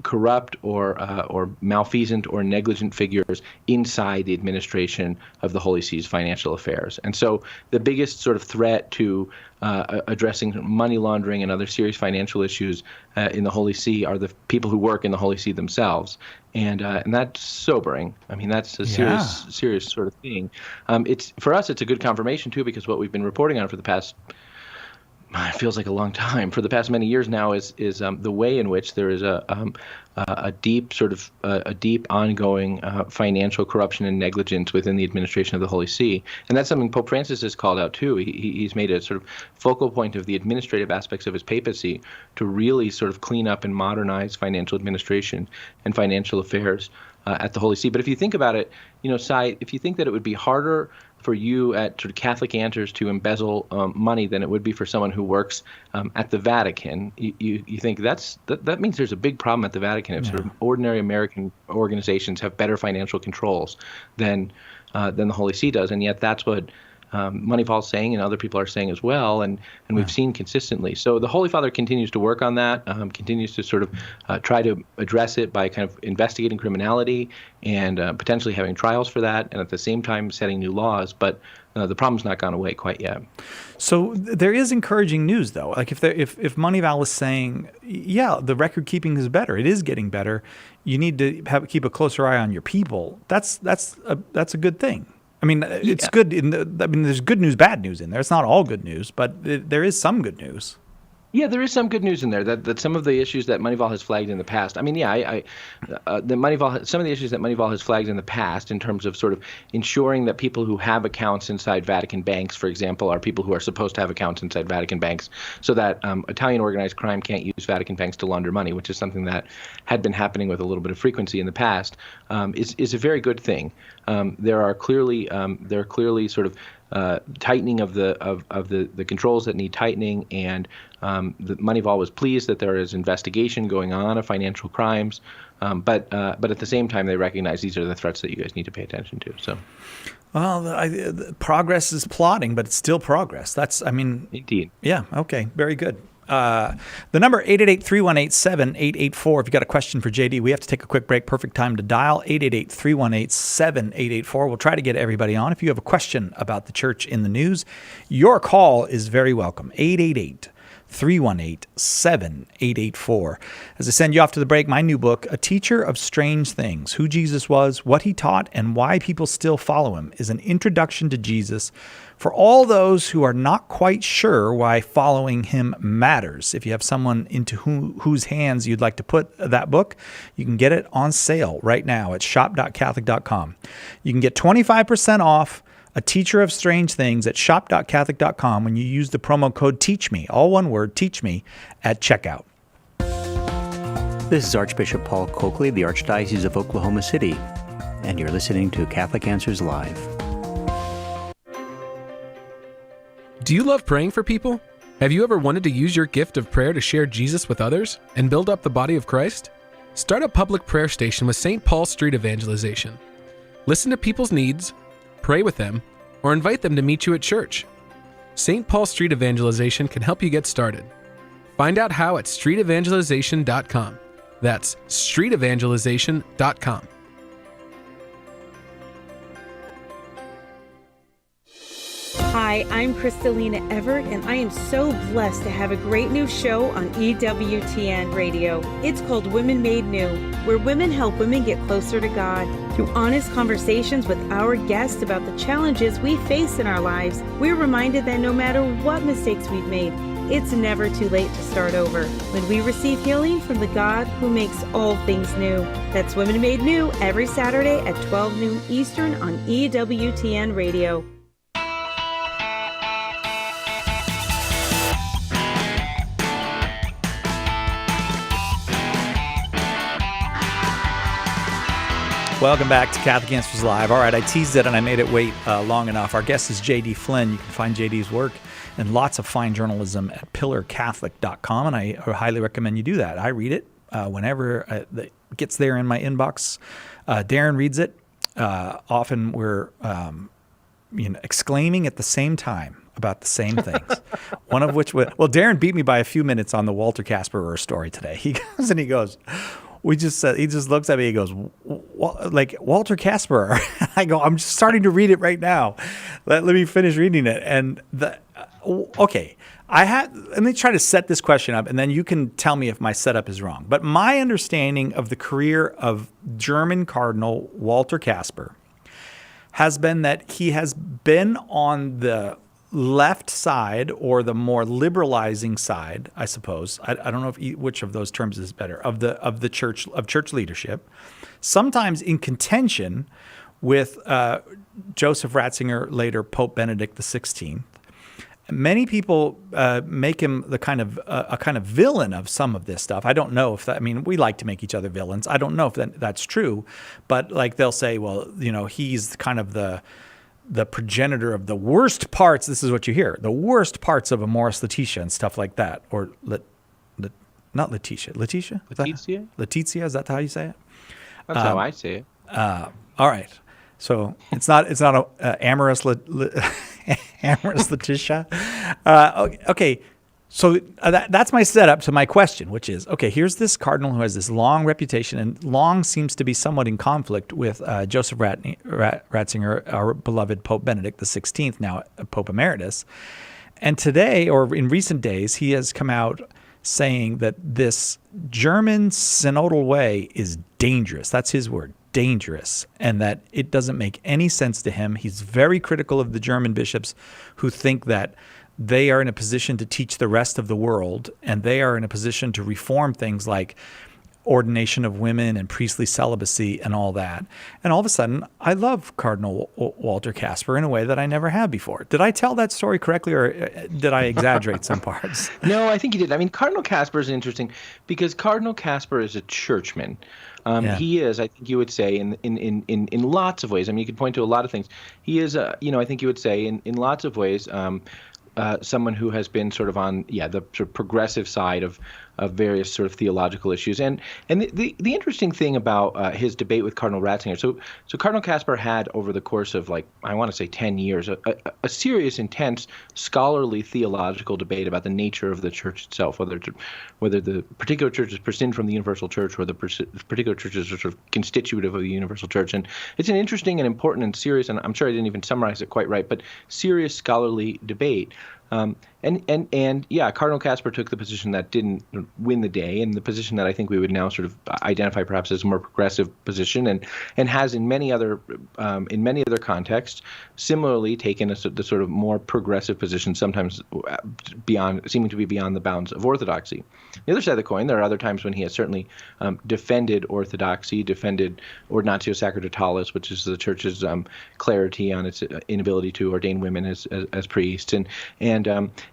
corrupt or malfeasant or negligent figures inside the administration of the Holy See's financial affairs. And so the biggest sort of threat to addressing money laundering and other serious financial issues in the Holy See are the people who work in the Holy See themselves. And that's sobering. I mean, that's a serious sort of thing. For us, it's a good confirmation, too, because what we've been reporting on for the past it feels like a long time. For the past many years now is the way in which there is a deep ongoing financial corruption and negligence within the administration of the Holy See. And that's something Pope Francis has called out too. He's made a sort of focal point of the administrative aspects of his papacy to really sort of clean up and modernize financial administration and financial affairs at the Holy See. But if you think about it, Cy, if you think that it would be harder for you at sort of Catholic Answers to embezzle money than it would be for someone who works at the Vatican, you think that means there's a big problem at the Vatican if sort of ordinary American organizations have better financial controls than the Holy See does, and yet that's what Moneyval's saying, and other people are saying as well, and we've seen consistently. So the Holy Father continues to work on that, continues to sort of try to address it by kind of investigating criminality and potentially having trials for that, and at the same time setting new laws. But the problem's not gone away quite yet. So there is encouraging news, though. Like if Moneyval is saying, yeah, the record keeping is better, it is getting better. You need to keep a closer eye on your people. That's a good thing. I mean, it's good. There's good news, bad news in there. It's not all good news, but there is some good news. Yeah, there is some good news in there that some of the issues that Moneyval has flagged in the past. I mean, some of the issues that Moneyval has flagged in the past in terms of sort of ensuring that people who have accounts inside Vatican banks, for example, are people who are supposed to have accounts inside Vatican banks, so that Italian organized crime can't use Vatican banks to launder money, which is something that had been happening with a little bit of frequency in the past, is a very good thing. There are clearly sort of tightening of the controls that need tightening, and the Moneyval was pleased that there is investigation going on of financial crimes, but at the same time they recognize these are the threats that you guys need to pay attention to. So, well, the progress is plodding, but it's still progress. Indeed. Yeah. Okay. Very good. The number 888-318-7884. If you got a question for JD, we have to take a quick break. Perfect time to dial 888-318-7884. We'll try to get everybody on. If you have a question about the church in the news, your call is very welcome. 888-318-7884. As I send you off to the break, my new book, A Teacher of Strange Things, Who Jesus Was, What He Taught, and Why People Still Follow Him, is an introduction to Jesus for all those who are not quite sure why following him matters. If you have someone into whose hands you'd like to put that book, you can get it on sale right now at shop.catholic.com. You can get 25% off A Teacher of Strange Things at shop.catholic.com when you use the promo code TEACHME, all one word, TEACHME, at checkout. This is Archbishop Paul Coakley, the Archdiocese of Oklahoma City, and you're listening to Catholic Answers Live. Do you love praying for people? Have you ever wanted to use your gift of prayer to share Jesus with others and build up the body of Christ? Start a public prayer station with St. Paul Street Evangelization. Listen to people's needs, pray with them, or invite them to meet you at church. St. Paul Street Evangelization can help you get started. Find out how at streetevangelization.com. That's streetevangelization.com. Hi, I'm Kristalina Everett, and I am so blessed to have a great new show on EWTN Radio. It's called Women Made New, where women help women get closer to God. Through honest conversations with our guests about the challenges we face in our lives, we're reminded that no matter what mistakes we've made, it's never too late to start over when we receive healing from the God who makes all things new. That's Women Made New every Saturday at 12 noon Eastern on EWTN Radio. Welcome back to Catholic Answers Live. All right, I teased it and I made it wait long enough. Our guest is JD Flynn. You can find JD's work and lots of fine journalism at pillarcatholic.com, and I highly recommend you do that. I read it whenever it gets there in my inbox. Darren reads it. Often we're exclaiming at the same time about the same things. One of which, Darren beat me by a few minutes on the Walter Kasperer story today. He goes, he just looks at me. He goes, like Walter Casper. I go, I'm just starting to read it right now. Let me finish reading it. And okay, let me try to set this question up, and then you can tell me if my setup is wrong. But my understanding of the career of German Cardinal Walter Casper has been that he has been on the left side, or the more liberalizing side, I suppose. I don't know which of those terms is better, of church leadership. Sometimes in contention with Joseph Ratzinger, later Pope Benedict XVI. Many people make him a kind of villain of some of this stuff. I don't know if that. I mean, we like to make each other villains. I don't know if that's true, but like they'll say, well, he's kind of the progenitor of the worst parts. This is what you hear: the worst parts of Amoris Laetitia and stuff like that, or not Letitia. Letitia. Letizia. Is that how you say it? That's how I say it. All right. So it's not Amoris Laetitia. Okay. So that's my setup to my question, which is, okay, here's this cardinal who has this long reputation and long seems to be somewhat in conflict with Joseph Ratzinger, our beloved Pope Benedict XVI, now Pope Emeritus. And today, or in recent days, he has come out saying that this German synodal way is dangerous. That's his word, dangerous, and that it doesn't make any sense to him. He's very critical of the German bishops who think that they are in a position to teach the rest of the world, and they are in a position to reform things like ordination of women and priestly celibacy and all that. And all of a sudden, I love Cardinal Walter Casper in a way that I never have before. Did I tell that story correctly, or did I exaggerate some parts? No, I think you did. I mean, Cardinal Casper is interesting because Cardinal Casper is a churchman. He is, I think you would say, in lots of ways. I mean, you could point to a lot of things. He is, I think you would say, in lots of ways, someone who has been sort of on, the sort of progressive side of various sort of theological issues. And the interesting thing about his debate with Cardinal Ratzinger, so Cardinal Casper had, over the course of, I want to say 10 years, a serious, intense, scholarly theological debate about the nature of the church itself, whether the particular church is prescinded from the universal church, or the particular church is sort of constitutive of the universal church. And it's an interesting and important and serious, and I'm sure I didn't even summarize it quite right, but serious scholarly debate. Cardinal Casper took the position that didn't win the day, and the position that I think we would now sort of identify perhaps as a more progressive position, and has in many other contexts similarly taken the sort of more progressive position, sometimes seeming to be beyond the bounds of orthodoxy. The other side of the coin, there are other times when he has certainly defended orthodoxy, defended Ordinatio Sacerdotales, which is the church's clarity on its inability to ordain women as priests,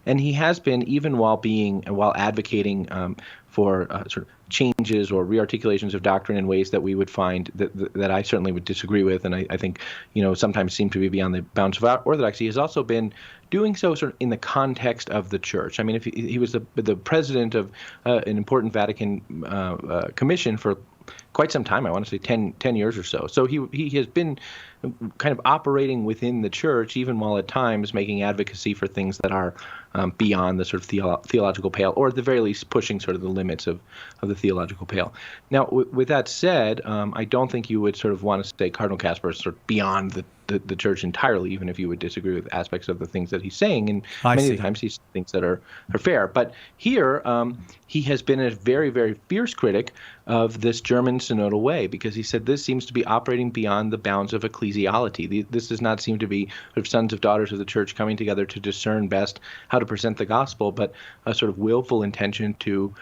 and he has been, even while advocating for sort of changes or rearticulations of doctrine in ways that we would find that I certainly would disagree with, and I think sometimes seem to be beyond the bounds of orthodoxy, has also been doing so sort of in the context of the church. I mean, if he was the president of an important Vatican commission for quite some time, I want to say 10 years or so. So he has been kind of operating within the church, even while at times making advocacy for things that are beyond the sort of theological pale, or at the very least pushing sort of the limits of the theological pale. Now, with that said, I don't think you would sort of want to say Cardinal Casper is sort of beyond the church entirely, even if you would disagree with aspects of the things that he's saying. And many of the times he's things that are fair. But here, he has been a very, very fierce critic of this German synodal way, because he said this seems to be operating beyond the bounds of ecclesiality. This does not seem to be sort of sons of daughters of the church coming together to discern best how to present the gospel, but a sort of willful intention to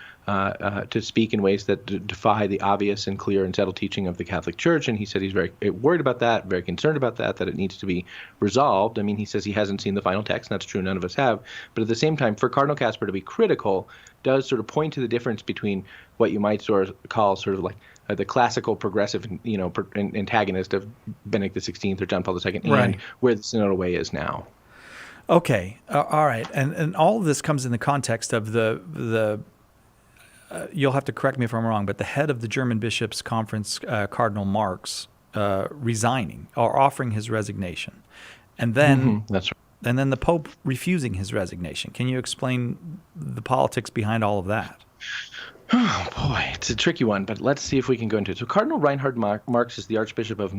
speak in ways that defy the obvious and clear and settled teaching of the Catholic Church. And he said he's very worried about that, very concerned about that it needs to be resolved. I mean, he says he hasn't seen the final text, and that's true, none of us have. But at the same time, for Cardinal Casper to be critical does sort of point to the difference between what you might sort of call sort of like the classical progressive, antagonist of Benedict XVI or John Paul II, right, and where the synodal way is now. Okay, all right, and all of this comes in the context of the you'll have to correct me if I'm wrong, but the head of the German Bishops' Conference, Cardinal Marx, resigning or offering his resignation, and then that's right. And then the Pope refusing his resignation. Can you explain the politics behind all of that? Oh, boy, it's a tricky one, but let's see if we can go into it. So Cardinal Reinhard Marx is the Archbishop of the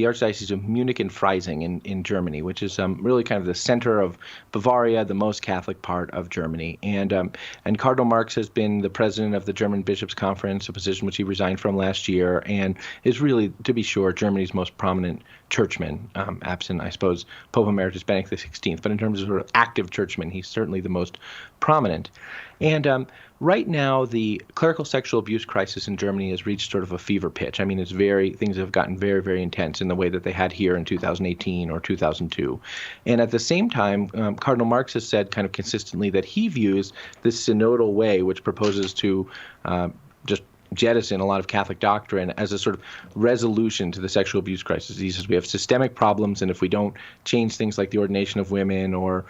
Archdiocese of Munich and Freising in Germany, which is really kind of the center of Bavaria, the most Catholic part of Germany. And Cardinal Marx has been the president of the German Bishops' Conference, a position which he resigned from last year, and is really, to be sure, Germany's most prominent churchman, absent, I suppose, Pope Emeritus Benedict XVI. But in terms of sort of active churchman, he's certainly the most prominent. And right now, the clerical sexual abuse crisis in Germany has reached sort of a fever pitch. I mean, things have gotten very, very intense in the way that they had here in 2018 or 2002. And at the same time, Cardinal Marx has said kind of consistently that he views this synodal way, which proposes to just jettison a lot of Catholic doctrine, as a sort of resolution to the sexual abuse crisis. He says we have systemic problems, and if we don't change things like the ordination of women or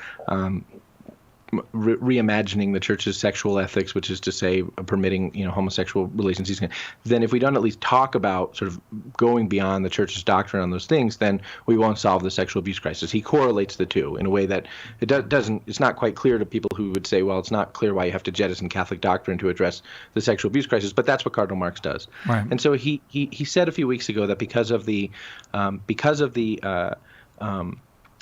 reimagining the church's sexual ethics, which is to say permitting homosexual relations, then if we don't at least talk about sort of going beyond the church's doctrine on those things, then we won't solve the sexual abuse crisis. He correlates the two in a way that it's not quite clear to people who would say, well, it's not clear why you have to jettison Catholic doctrine to address the sexual abuse crisis, but that's what Cardinal Marx does. Right. And so he said a few weeks ago that because of the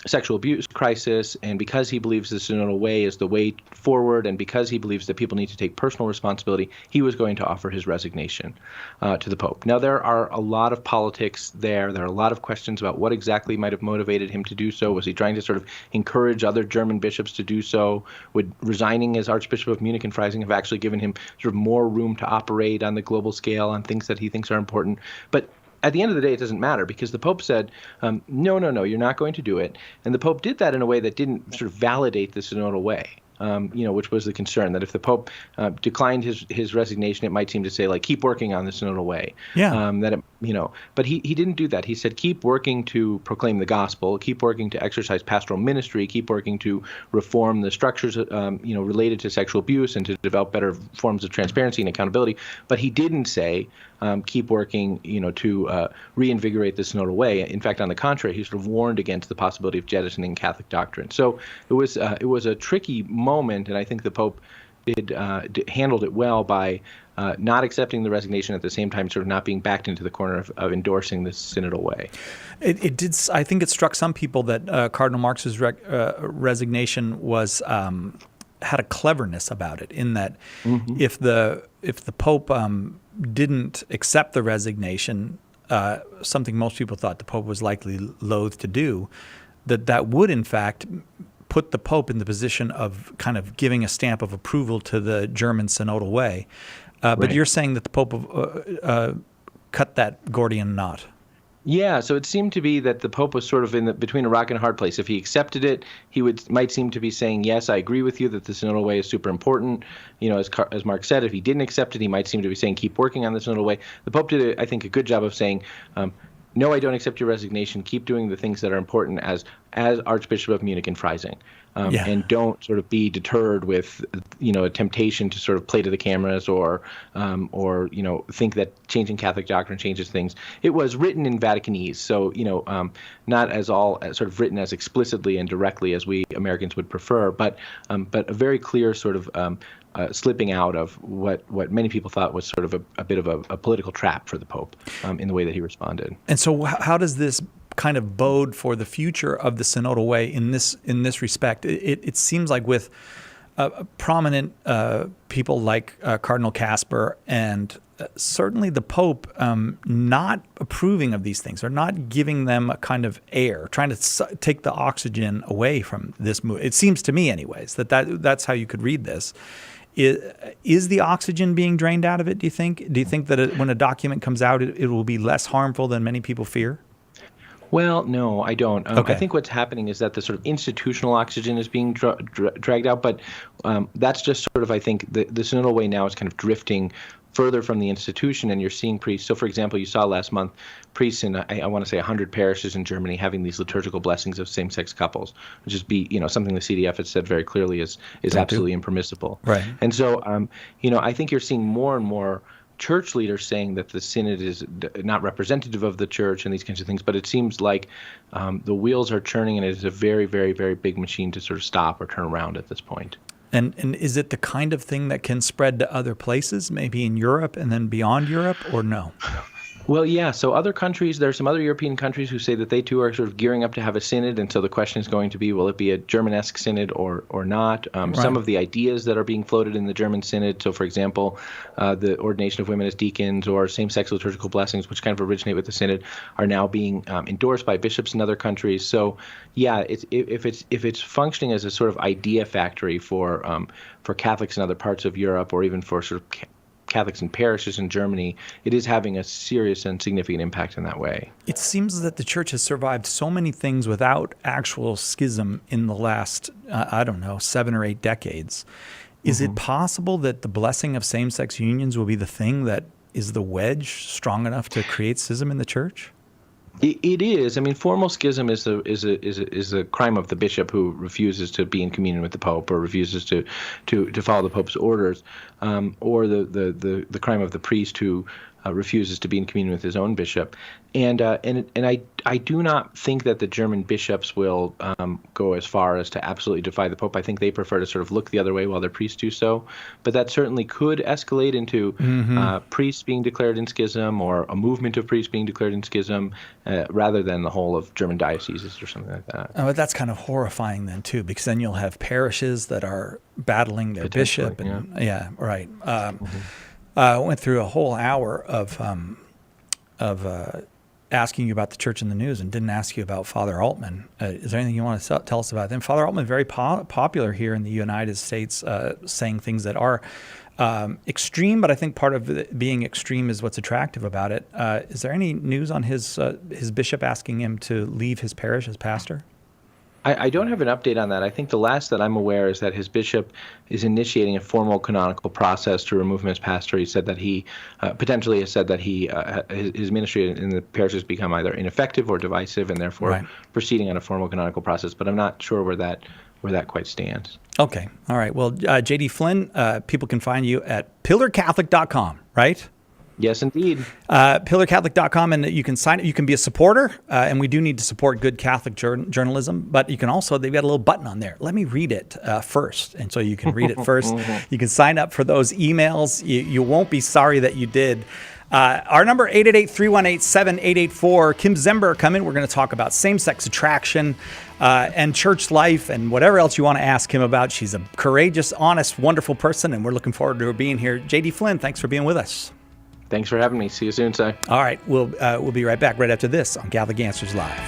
sexual abuse crisis, and because he believes the synodal way is the way forward, and because he believes that people need to take personal responsibility, he was going to offer his resignation to the Pope. Now, there are a lot of politics there. There are a lot of questions about what exactly might have motivated him to do so. Was he trying to sort of encourage other German bishops to do so? Would resigning as Archbishop of Munich and Freising have actually given him sort of more room to operate on the global scale on things that he thinks are important? But at the end of the day, it doesn't matter, because the Pope said, no, you're not going to do it. And the Pope did that in a way that didn't sort of validate the synodal way, which was the concern, that if the Pope declined his resignation, it might seem to say, like, keep working on the synodal way. Yeah. But he didn't do that. He said, keep working to proclaim the gospel, keep working to exercise pastoral ministry, keep working to reform the structures, related to sexual abuse, and to develop better forms of transparency and accountability. But he didn't say, keep working, to reinvigorate the synodal way. In fact, on the contrary, he sort of warned against the possibility of jettisoning Catholic doctrine. So it was a tricky moment, and I think the Pope handled it well by not accepting the resignation, at the same time sort of not being backed into the corner of endorsing this synodal way. It did. I think it struck some people that Cardinal Marx's resignation was had a cleverness about it, in that if the Pope didn't accept the resignation, something most people thought the Pope was likely loath to do, that would in fact put the Pope in the position of kind of giving a stamp of approval to the German synodal way. But Right. you're saying that the Pope cut that Gordian knot. Yeah, so it seemed to be that the Pope was sort of between a rock and a hard place. If he accepted it, he might seem to be saying, yes, I agree with you that the synodal way is super important. As Mark said, if he didn't accept it, he might seem to be saying, keep working on the synodal way. The Pope did, I think, a good job of saying, no, I don't accept your resignation. Keep doing the things that are important as Archbishop of Munich and Freising. And don't sort of be deterred with, a temptation to sort of play to the cameras or think that changing Catholic doctrine changes things. It was written in Vaticanese, so, not as sort of written as explicitly and directly as we Americans would prefer, but a very clear sort of slipping out of what many people thought was sort of a bit of a political trap for the Pope in the way that he responded. And so how does this kind of bode for the future of the synodal way in this respect? It seems like with prominent people like Cardinal Kasper and certainly the Pope not approving of these things, or not giving them a kind of air, trying to take the oxygen away from this move. It seems to me anyways that's how you could read this. Is the oxygen being drained out of it, do you think? Do you think that when a document comes out, it will be less harmful than many people fear? Well, no, I don't. Okay. I think what's happening is that the sort of institutional oxygen is being dragged out, but that's just sort of, I think, the synodal way now is kind of drifting further from the institution, and you're seeing priests. So, for example, you saw last month priests in, I want to say, 100 parishes in Germany having these liturgical blessings of same-sex couples, which is something the CDF has said very clearly is absolutely impermissible. Right. And so, I think you're seeing more and more church leaders saying that the synod is not representative of the church and these kinds of things, but it seems like the wheels are churning, and it is a very, very, very big machine to sort of stop or turn around at this point. And is it the kind of thing that can spread to other places, maybe in Europe and then beyond Europe, or no? Well, yeah. So other countries, there are some other European countries who say that they too are sort of gearing up to have a synod. And so the question is going to be, will it be a German-esque synod or not? Some of the ideas that are being floated in the German synod, so for example, the ordination of women as deacons or same-sex liturgical blessings, which kind of originate with the synod, are now being endorsed by bishops in other countries. So yeah, if it's functioning as a sort of idea factory for Catholics in other parts of Europe, or even for sort of Catholics in parishes in Germany, it is having a serious and significant impact in that way. It seems that the church has survived so many things without actual schism in the last, 7 or 8 decades. Is it possible that the blessing of same-sex unions will be the thing that is the wedge strong enough to create schism in the church? It is. I mean, formal schism is a crime of the bishop who refuses to be in communion with the Pope, or refuses to follow the Pope's orders, or the crime of the priest who refuses to be in communion with his own bishop. And I do not think that the German bishops will go as far as to absolutely defy the Pope. I think they prefer to sort of look the other way while their priests do so. But that certainly could escalate into priests being declared in schism, or a movement of priests being declared in schism, rather than the whole of German dioceses or something like that. Oh, that's kind of horrifying then too, because then you'll have parishes that are battling their bishop. And, yeah, right. I went through a whole hour of asking you about the church in the news and didn't ask you about Father Altman. Is there anything you want to tell us about them? Father Altman, very popular here in the United States, saying things that are extreme, but I think part of being extreme is what's attractive about it. Is there any news on his bishop asking him to leave his parish as pastor? I don't have an update on that. I think the last that I'm aware is that his bishop is initiating a formal canonical process to remove him as pastor. He said that he potentially has said that his ministry in the parish has become either ineffective or divisive, and therefore proceeding on a formal canonical process. But I'm not sure where that quite stands. Okay. All right. Well, J.D. Flynn, people can find you at pillarcatholic.com, right? Yes, indeed. Pillarcatholic.com, and you can sign. You can be a supporter, and we do need to support good Catholic journalism. But you can also, they've got a little button on there. Let me read it first, and so you can read it first. You can sign up for those emails. You won't be sorry that you did. Our number, 888-318-7884. Kim Zember coming. We're going to talk about same-sex attraction and church life and whatever else you want to ask Kim about. She's a courageous, honest, wonderful person, and we're looking forward to her being here. J.D. Flynn, thanks for being with us. Thanks for having me. See you soon, Si. All right. We'll be right back right after this on Catholic Answers Live.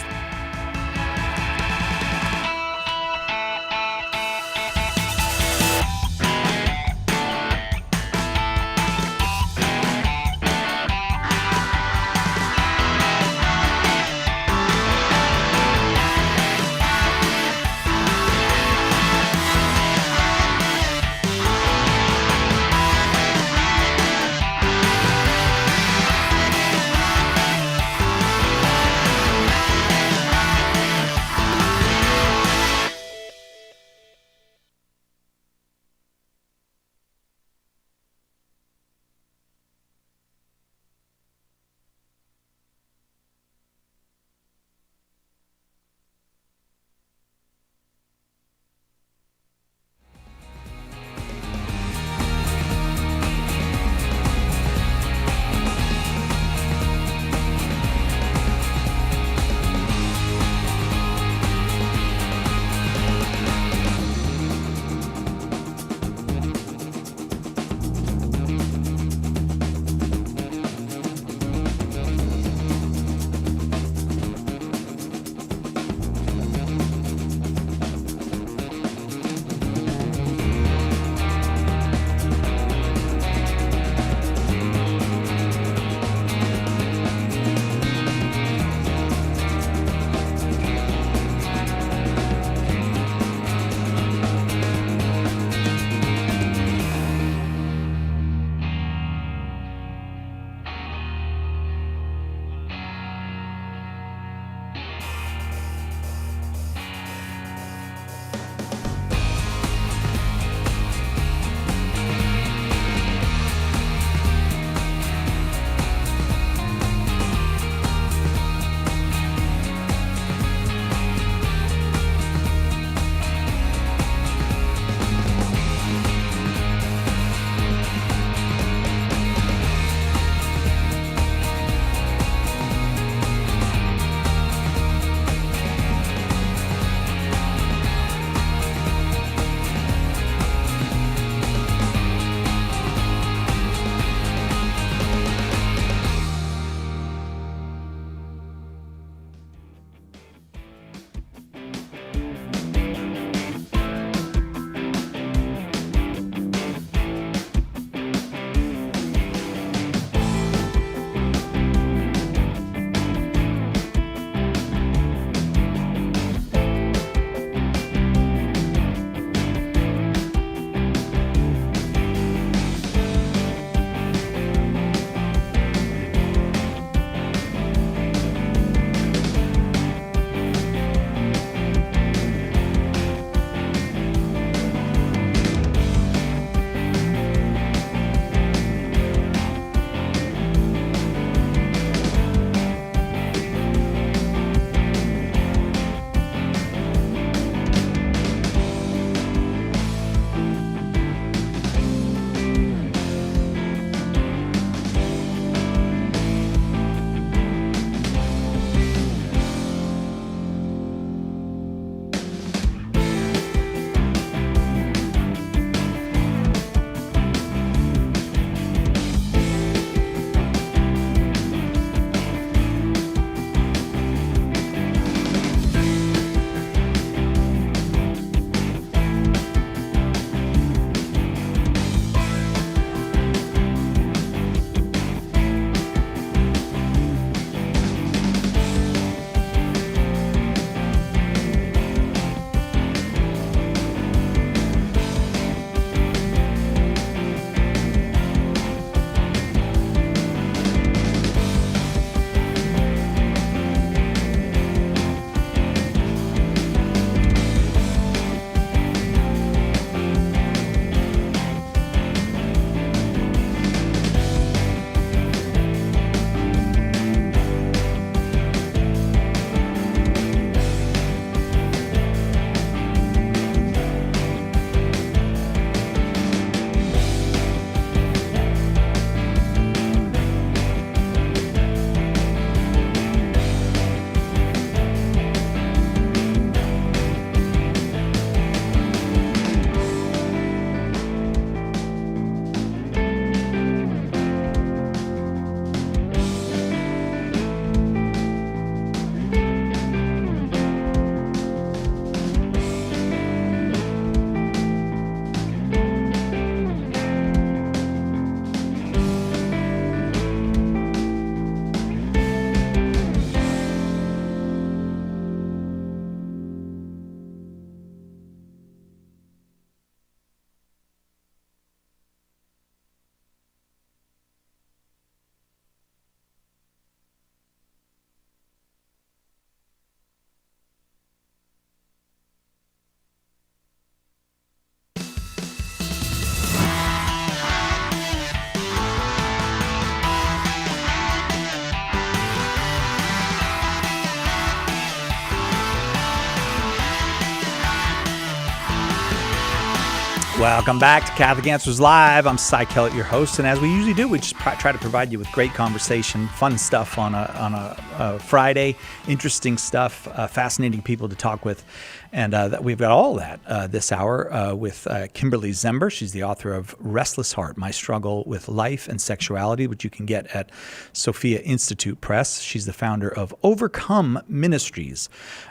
Welcome back to Catholic Answers Live. I'm Cy Kellett, your host, and as we usually do, we just try to provide you with great conversation, fun stuff on a Friday, interesting stuff, fascinating people to talk with, and that we've got all that this hour with Kimberly Zember. She's the author of Restless Heart: My Struggle with Life and Sexuality, which you can get at Sophia Institute Press. She's the founder of Overcome Ministries,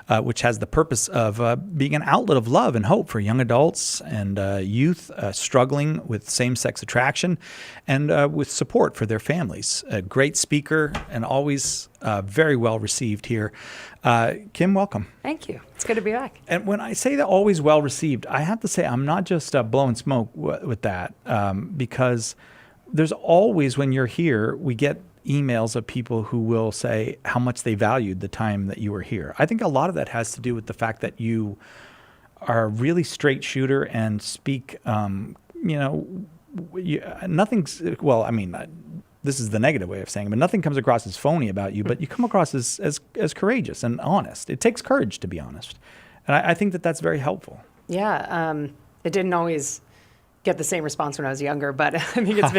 which has the purpose of being an outlet of love and hope for young adults and youth struggling with same-sex attraction and with support for their families. A great speaker and always very well received here. Kim, welcome. Thank you. It's good to be back. And when I say that always well received, I have to say I'm not just blowing smoke with that because there's always, when you're here, we get emails of people who will say how much they valued the time that you were here. I think a lot of that has to do with the fact that you are a really straight shooter and speak, nothing's, well, I mean, this is the negative way of saying it, but nothing comes across as phony about you, but you come across as courageous and honest. It takes courage to be honest. And I think that that's very helpful. Yeah. It didn't always get the same response when I was younger, but I think it's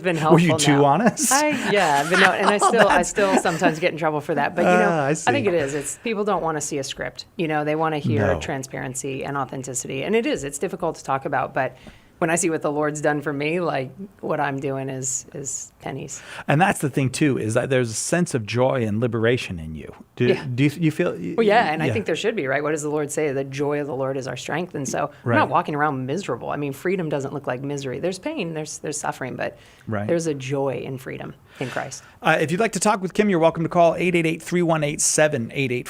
been helpful. Were you too now. honest? I still sometimes get in trouble for that. But I think it is. It's people don't want to see a script. They want to hear transparency and authenticity, and it's difficult to talk about, but when I see what the Lord's done for me, like what I'm doing is pennies. And that's the thing too, is that there's a sense of joy and liberation in you. Do you feel? Well, yeah, and I think there should be, right? What does the Lord say? The joy of the Lord is our strength. And so we're not walking around miserable. I mean, freedom doesn't look like misery. There's pain, there's suffering, but there's a joy in freedom in Christ. If you'd like to talk with Kim, you're welcome to call 888-318-7884,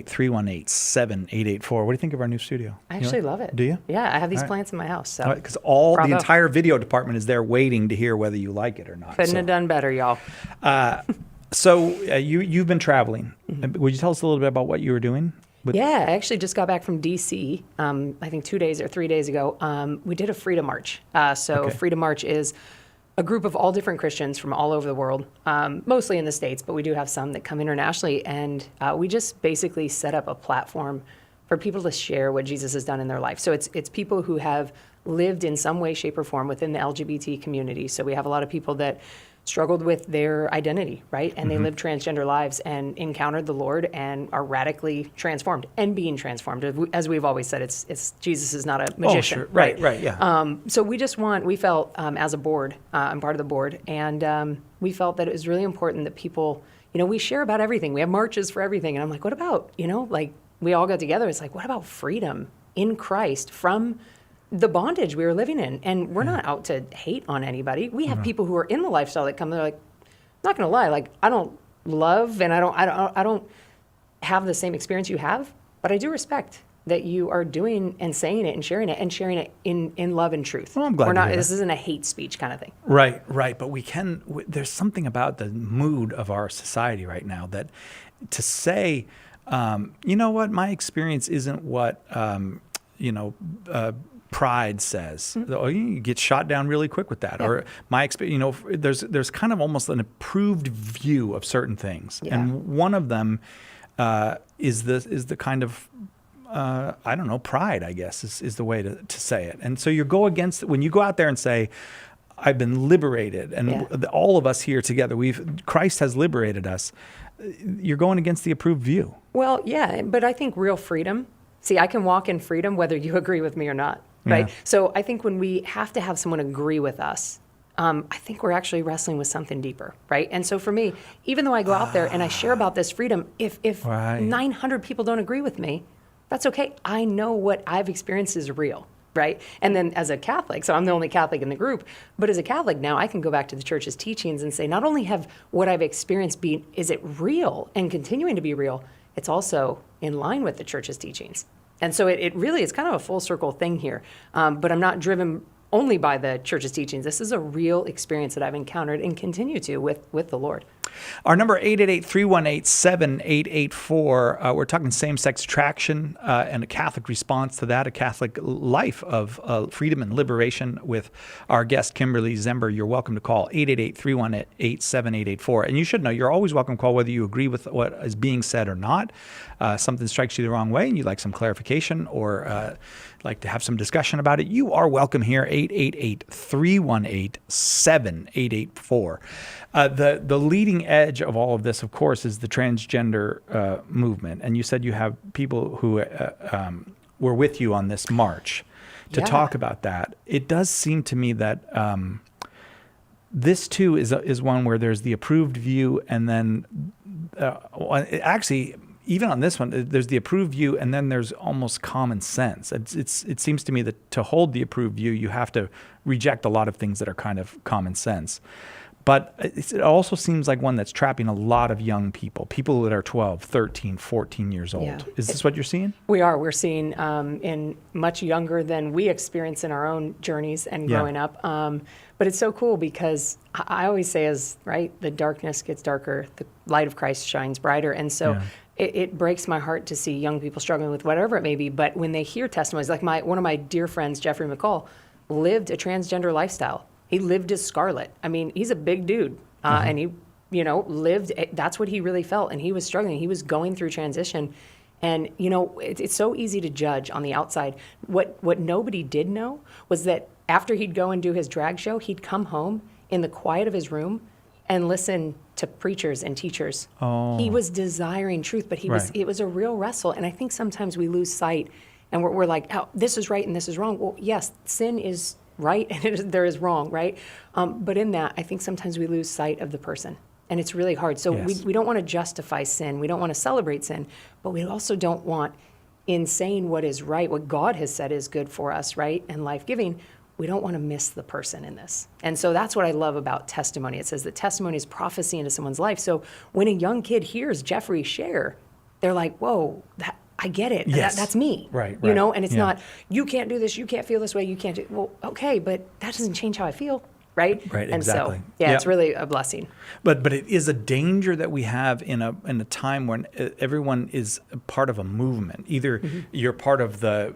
888-318-7884. What do you think of our new studio? I actually love it. Do you? Yeah, I have these plants in my house. So because the entire video department is there waiting to hear whether you like it or not. Couldn't have done better, y'all. So you've been traveling. Mm-hmm. Would you tell us a little bit about what you were doing? Yeah, I actually just got back from D.C., I think 2 days or 3 days ago. We did a Freedom March. Freedom March is a group of all different Christians from all over the world, mostly in the States, but we do have some that come internationally. And we just basically set up a platform for people to share what Jesus has done in their life. So it's people who have lived in some way, shape, or form within the LGBT community. So we have a lot of people that struggled with their identity, right? And they lived transgender lives and encountered the Lord and are radically transformed and being transformed. As we've always said, it's Jesus is not a magician. Oh, sure. Right, yeah. So we felt as a board, I'm part of the board, and we felt that it was really important that people, we share about everything. We have marches for everything. And I'm like, what about, we all got together. It's like, what about freedom in Christ from the bondage we were living in? And we're not out to hate on anybody. We have people who are in the lifestyle that come, they're like, I'm not going to lie, like I don't love and I don't have the same experience you have, but I do respect that you are doing and saying it and sharing it in love and truth. Well, I'm glad we're not. to hear This that. isn't a hate speech kind of thing. Right. But there's something about the mood of our society right now that to say, you know what, my experience isn't what, pride says. Oh, you get shot down really quick with that. Yeah. Or my experience, there's kind of almost an approved view of certain things, and one of them is the kind of pride, I guess, is the way to say it. And so you go against when you go out there and say, I've been liberated, and all of us here together, Christ has liberated us. You're going against the approved view. Well, yeah, but I think real freedom. See, I can walk in freedom whether you agree with me or not. Right. Yeah. So I think when we have to have someone agree with us, I think we're actually wrestling with something deeper, right? And so for me, even though I go out there and I share about this freedom, if 900 people don't agree with me, that's okay. I know what I've experienced is real, right? And then as a Catholic, so I'm the only Catholic in the group, but as a Catholic now, I can go back to the Church's teachings and say, not only have what I've experienced is it real and continuing to be real, it's also in line with the Church's teachings. And so it really is kind of a full circle thing here. But I'm not driven only by the church's teachings. This is a real experience that I've encountered and continue to with the Lord. Our number 888-318-7884. We're talking same-sex attraction and a Catholic response to that, a Catholic life of freedom and liberation with our guest, Kimberly Zember. You're welcome to call 888-318-7884. And you should know you're always welcome to call whether you agree with what is being said or not. Something strikes you the wrong way and you'd like some clarification or like to have some discussion about it, you are welcome here, 888-318-7884. The leading edge of all of this, of course, is the transgender movement. And you said you have people who were with you on this march to talk about that. It does seem to me that this, too, is one where there's the approved view and then actually, even on this one, there's the approved view, and then there's almost common sense. It seems to me that to hold the approved view, you have to reject a lot of things that are kind of common sense. But it also seems like one that's trapping a lot of young people that are 12, 13, 14 years old. Yeah. Is this what you're seeing? We're seeing in much younger than we experience in our own journeys and growing up. But it's so cool because I always say the darkness gets darker, the light of Christ shines brighter. And so it breaks my heart to see young people struggling with whatever it may be. But when they hear testimonies, like one of my dear friends, Jeffrey McCall, lived a transgender lifestyle. He lived as Scarlet. I mean, he's a big dude, and he, lived. That's what he really felt, and he was struggling. He was going through transition, and it's so easy to judge on the outside. What nobody did know was that after he'd go and do his drag show, he'd come home in the quiet of his room and listen to preachers and teachers. Oh. He was desiring truth, but it was a real wrestle. And I think sometimes we lose sight, and we're like, oh, this is right and this is wrong. Well, yes, sin is right and there is wrong, right? But in that, I think sometimes we lose sight of the person, and it's really hard. So we don't want to justify sin. We don't want to celebrate sin, but we also don't want, in saying what is right, what God has said is good for us, right, and life-giving, we don't want to miss the person in this. And so that's what I love about testimony. It says that testimony is prophecy into someone's life. So when a young kid hears Jeffrey share, they're like, whoa, I get it. Yes. That's me. Right. And it's not, you can't do this, you can't feel this way, you can't do, well, okay, but that doesn't change how I feel, right? Right, and exactly. So, it's really a blessing. But it is a danger that we have in a time when everyone is part of a movement. Either you're part of the,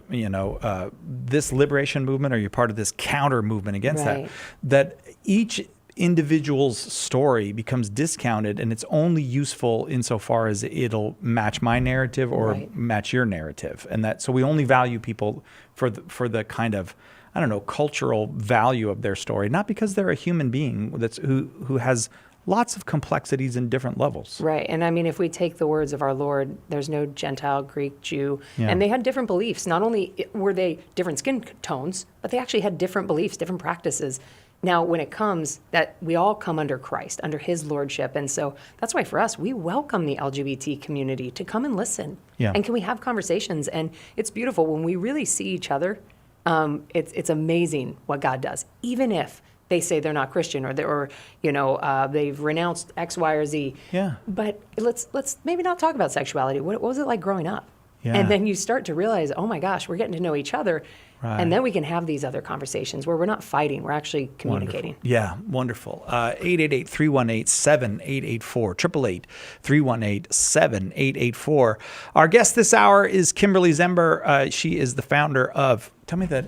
this liberation movement, or you're part of this counter movement against that. That each individual's story becomes discounted, and it's only useful insofar as it'll match my narrative or match your narrative. And that, so we only value people for the kind of, I don't know, cultural value of their story, not because they're a human being who has lots of complexities and different levels. Right. And I mean, if we take the words of our Lord, there's no Gentile, Greek, Jew, and they had different beliefs. Not only were they different skin tones, but they actually had different beliefs, different practices. Now, when it comes that we all come under Christ, under his lordship. And so that's why for us, we welcome the LGBT community to come and listen. Yeah. And can we have conversations? And it's beautiful when we really see each other. It's amazing what God does, even if they say they're not Christian or they've renounced X, Y, or Z. Yeah. But let's maybe not talk about sexuality. What was it like growing up? Yeah. And then you start to realize, oh my gosh, we're getting to know each other. Right. And then we can have these other conversations where we're not fighting, we're actually communicating. Wonderful. Yeah, wonderful. 888-318-7884, 888-318-7884. Our guest this hour is Kimberly Zember. She is the founder of, tell me that.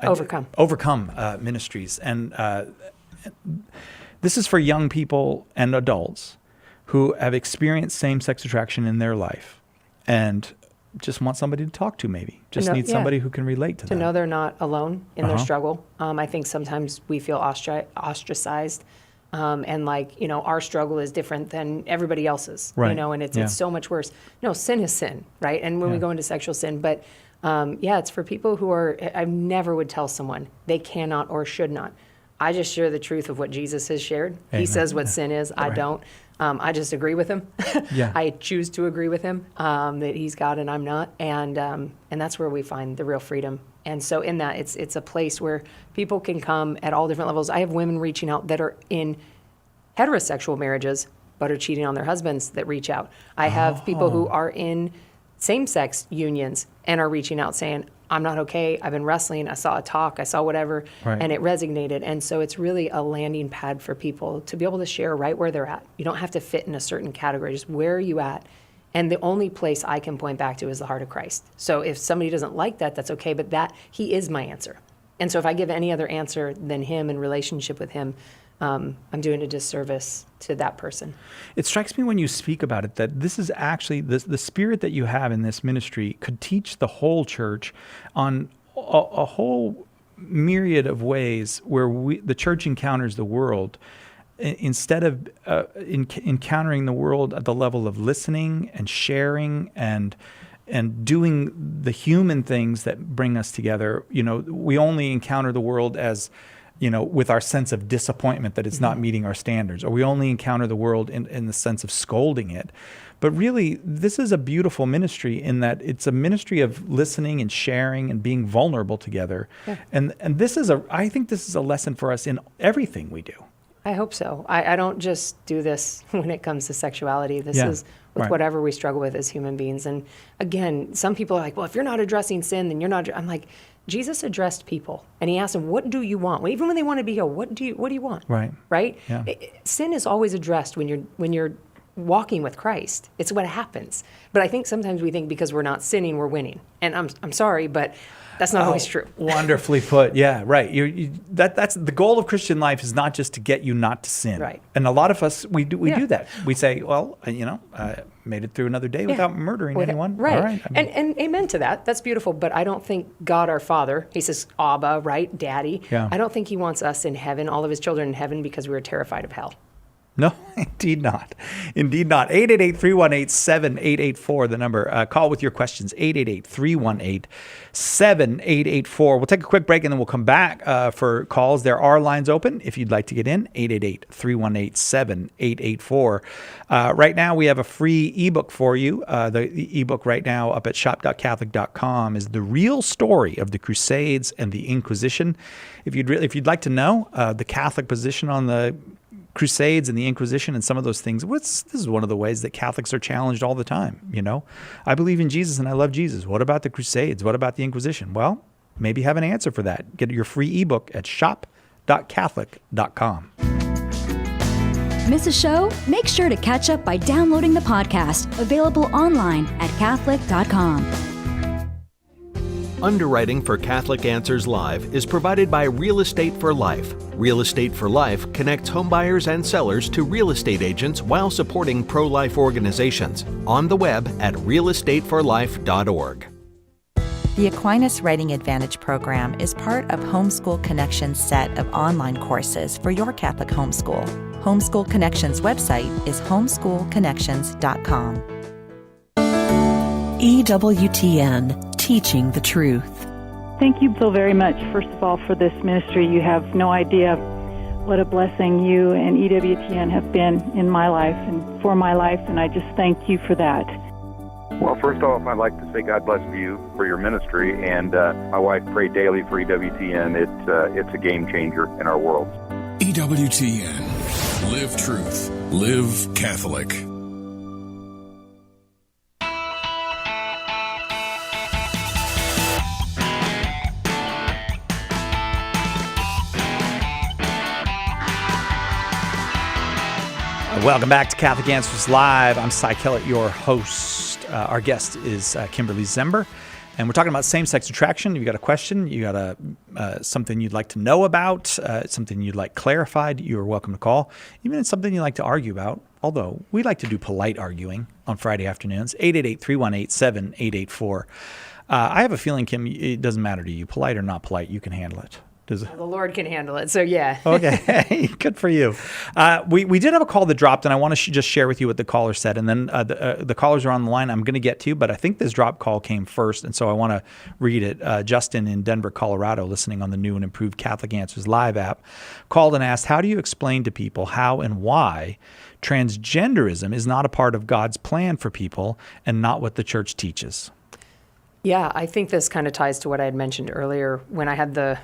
Overcome Ministries. And this is for young people and adults who have experienced same-sex attraction in their life and just want somebody to talk to, maybe. Just need somebody who can relate to them. To know they're not alone in their struggle. I think sometimes we feel ostracized. And our struggle is different than everybody else's, and it's so much worse. No, sin is sin, right? And when we go into sexual sin, but it's for people who I never would tell someone they cannot or should not. I just share the truth of what Jesus has shared. Amen. He says what sin is, I don't. I just agree with him. I choose to agree with him, that he's God and I'm not. And that's where we find the real freedom. And so in that, it's a place where people can come at all different levels. I have women reaching out that are in heterosexual marriages but are cheating on their husbands that reach out. I have people who are in same-sex unions and are reaching out saying, I'm not okay. I've been wrestling. I saw a talk. I saw whatever, Right. and it resonated. And so it's really a landing pad for people to be able to share right where they're at. You don't have to fit in a certain category. Just where are you at? And the only place I can point back to is the heart of Christ. So if somebody doesn't like that, that's okay. But that He is my answer. And so if I give any other answer than Him in relationship with Him, I'm doing a disservice to that person. It strikes me when you speak about it that this is actually the spirit that you have in this ministry could teach the whole church on a whole myriad of ways where the church encounters the world. Instead of encountering the world at the level of listening and sharing and doing the human things that bring us together, we only encounter the world as, with our sense of disappointment that it's not meeting our standards, or we only encounter the world in the sense of scolding it. But really, this is a beautiful ministry in that it's a ministry of listening and sharing and being vulnerable together. Yeah. And I think this is a lesson for us in everything we do. I hope so. I don't just do this when it comes to sexuality. This is with right. whatever we struggle with as human beings. And again, some people are like, well, if you're not addressing sin, then you're not. I'm like, Jesus addressed people, and He asked them, what do you want? Well, even when they want to be healed, what do you want? Right. Right? Yeah. Sin is always addressed when you're walking with Christ. It's what happens. But I think sometimes we think because we're not sinning, we're winning. And I'm sorry, but that's not always true. Wonderfully put. Yeah, right. That's the goal of Christian life is not just to get you not to sin. Right. And a lot of us, we do that. We say, well, I made it through another day without murdering anyone. Right. All right. And amen to that. That's beautiful. But I don't think God our Father, He says Abba, right? Daddy. Yeah. I don't think He wants us in heaven, all of His children in heaven, because we were terrified of hell. No, indeed not. Indeed not. 888-318-7884, the number. Call with your questions, 888-318-7884. We'll take a quick break and then we'll come back for calls. There are lines open if you'd like to get in, 888-318-7884. Right now, we have a free ebook for you. The ebook right now up at shop.catholic.com is The Real Story of the Crusades and the Inquisition. If you'd like to know the Catholic position on the Crusades and the Inquisition and some of those things. This is one of the ways that Catholics are challenged all the time. I believe in Jesus and I love Jesus. What about the Crusades? What about the Inquisition? Well, maybe have an answer for that. Get your free ebook at shop.catholic.com. Miss a show? Make sure to catch up by downloading the podcast, available online at Catholic.com. Underwriting for Catholic Answers Live is provided by Real Estate for Life. Real Estate for Life connects homebuyers and sellers to real estate agents while supporting pro-life organizations. On the web at realestateforlife.org. The Aquinas Writing Advantage program is part of Homeschool Connections' set of online courses for your Catholic homeschool. Homeschool Connections' website is homeschoolconnections.com. EWTN, Teaching the Truth. Thank you so very much, first of all, for this ministry. You have no idea what a blessing you and EWTN have been in my life and for my life, and I just thank you for that. Well, first off, I'd like to say God bless you for your ministry, and my wife prayed daily for EWTN. It's a game changer in our world. EWTN. Live truth. Live Catholic. Welcome back to Catholic Answers Live. I'm Cy Kellett, your host. Our guest is Kimberly Zember, and we're talking about same-sex attraction. You got a question, you got something you'd like to know about, something you'd like clarified, you're welcome to call. Even if it's something you'd like to argue about, although we like to do polite arguing on Friday afternoons, 888-318-7884. I have a feeling, Kim, it doesn't matter to you. Polite or not polite, you can handle it. The Lord can handle it, so yeah. Okay, good for you. We did have a call that dropped, and I want to just share with you what the caller said. And then the callers are on the line I'm going to get to, but I think this drop call came first, and so I want to read it. Justin in Denver, Colorado, listening on the new and improved Catholic Answers Live app, called and asked, how do you explain to people how and why transgenderism is not a part of God's plan for people and not what the church teaches? Yeah, I think this kind of ties to what I had mentioned earlier when I had the,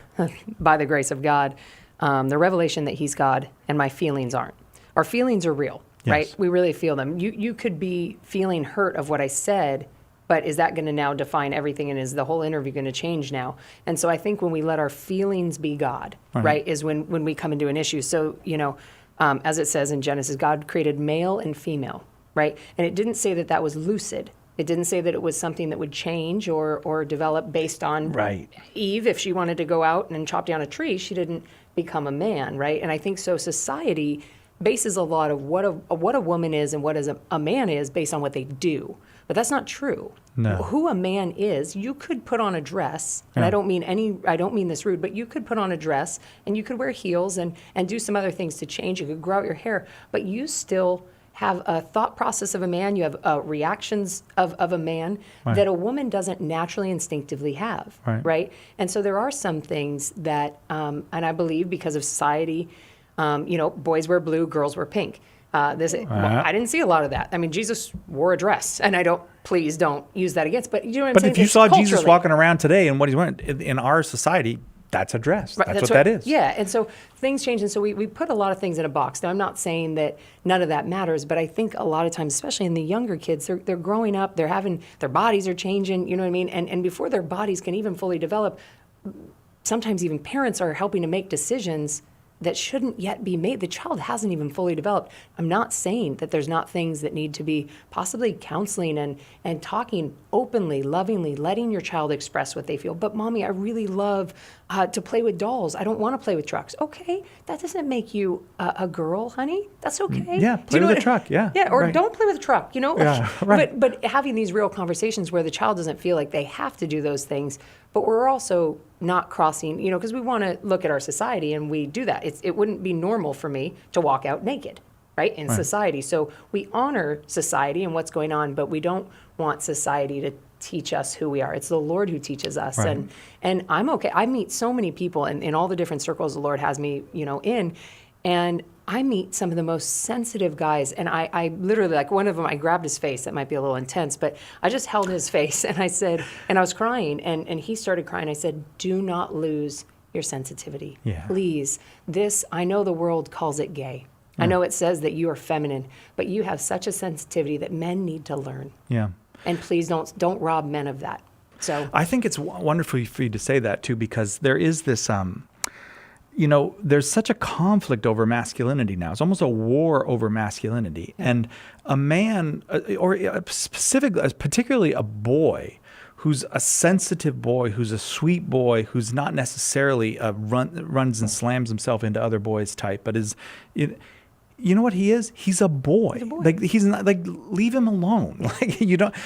by the grace of God, the revelation that He's God and my feelings aren't. Our feelings are real, right? We really feel them. You could be feeling hurt of what I said, But is that going to now define everything, and is the whole interview going to change now? And so I think when we let our feelings be God, right, is when we come into an issue. So, as it says in Genesis, God created male and female, right? And it didn't say that was lucid. It didn't say that it was something that would change or develop based on Eve. If she wanted to go out and chop down a tree, she didn't become a man, right? And I think so society bases a lot of what a woman is and what a man is based on what they do. But that's not true. No. Who a man is, you could put on a dress, and I don't mean this rude, but you could put on a dress and you could wear heels and do some other things to change. You could grow out your hair, but you still have a thought process of a man. You have reactions of a man that a woman doesn't naturally instinctively have, right? And so there are some things that, and I believe because of society, boys wear blue, girls wear pink. I didn't see a lot of that. I mean, Jesus wore a dress, and please don't use that against. But you know what I'm saying? But if you saw Jesus walking around today and what he's wearing in our society, that's a dress. That's what that is. Yeah, and so things change, and so we put a lot of things in a box. Now, I'm not saying that none of that matters, but I think a lot of times, especially in the younger kids, they're growing up, they're having, their bodies are changing, you know what I mean? And before their bodies can even fully develop, sometimes even parents are helping to make decisions that shouldn't yet be made. The child hasn't even fully developed. I'm not saying that there's not things that need to be possibly counseling and talking openly, lovingly, letting your child express what they feel. But mommy, I really love to play with dolls. I don't want to play with trucks. Okay, that doesn't make you a girl, honey. That's okay. Yeah, play with a truck. Yeah. Yeah, or don't play with a truck. Yeah, right. But having these real conversations where the child doesn't feel like they have to do those things, but we're also not crossing, because we want to look at our society, and we do that. It wouldn't be normal for me to walk out naked, right, in society. So we honor society and what's going on, but we don't want society to teach us who we are. It's the Lord who teaches us. Right. And I'm okay. I meet so many people in all the different circles the Lord has me, in, and I meet some of the most sensitive guys, and I literally, like one of them, I grabbed his face. That might be a little intense, but I just held his face, and I said, and I was crying, and he started crying. I said, do not lose your sensitivity. Yeah. Please. I know the world calls it gay. I know it says that you are feminine, but you have such a sensitivity that men need to learn. Yeah. And please don't rob men of that. So I think it's wonderful for you to say that too, because there is this, there's such a conflict over masculinity now. It's almost a war over masculinity. Yeah. And a man, particularly a boy, who's a sensitive boy, who's a sweet boy, who's not necessarily a runs and slams himself into other boys type, but you know what he is? He's a boy. Like he's not, like, leave him alone. Like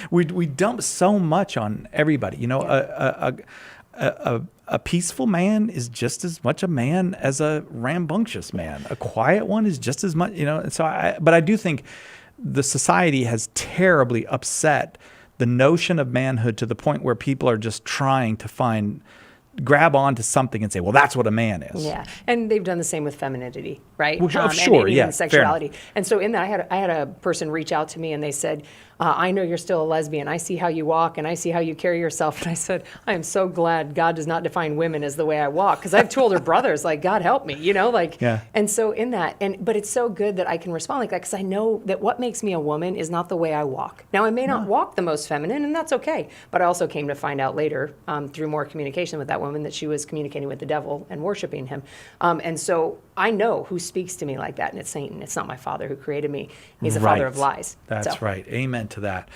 we dump so much on everybody. A peaceful man is just as much a man as a rambunctious man. A quiet one is just as much, but I do think the society has terribly upset the notion of manhood to the point where people are just trying to grab onto something and say, well, that's what a man is. Yeah, and they've done the same with femininity, right? Well, sure, and sexuality. And so in that, I had a person reach out to me, and they said, I know you're still a lesbian. I see how you walk, and I see how you carry yourself. And I said, I am so glad God does not define women as the way I walk, because I have two older brothers. Like, God help me, Yeah. And so in that, but it's so good that I can respond like that, because I know that what makes me a woman is not the way I walk. Now, I may not walk the most feminine, and that's okay. But I also came to find out later, through more communication with that woman, that she was communicating with the devil and worshiping him. And so I know who speaks to me like that, and it's Satan. It's not my Father who created me. He's the father of lies. That's right. Amen to that.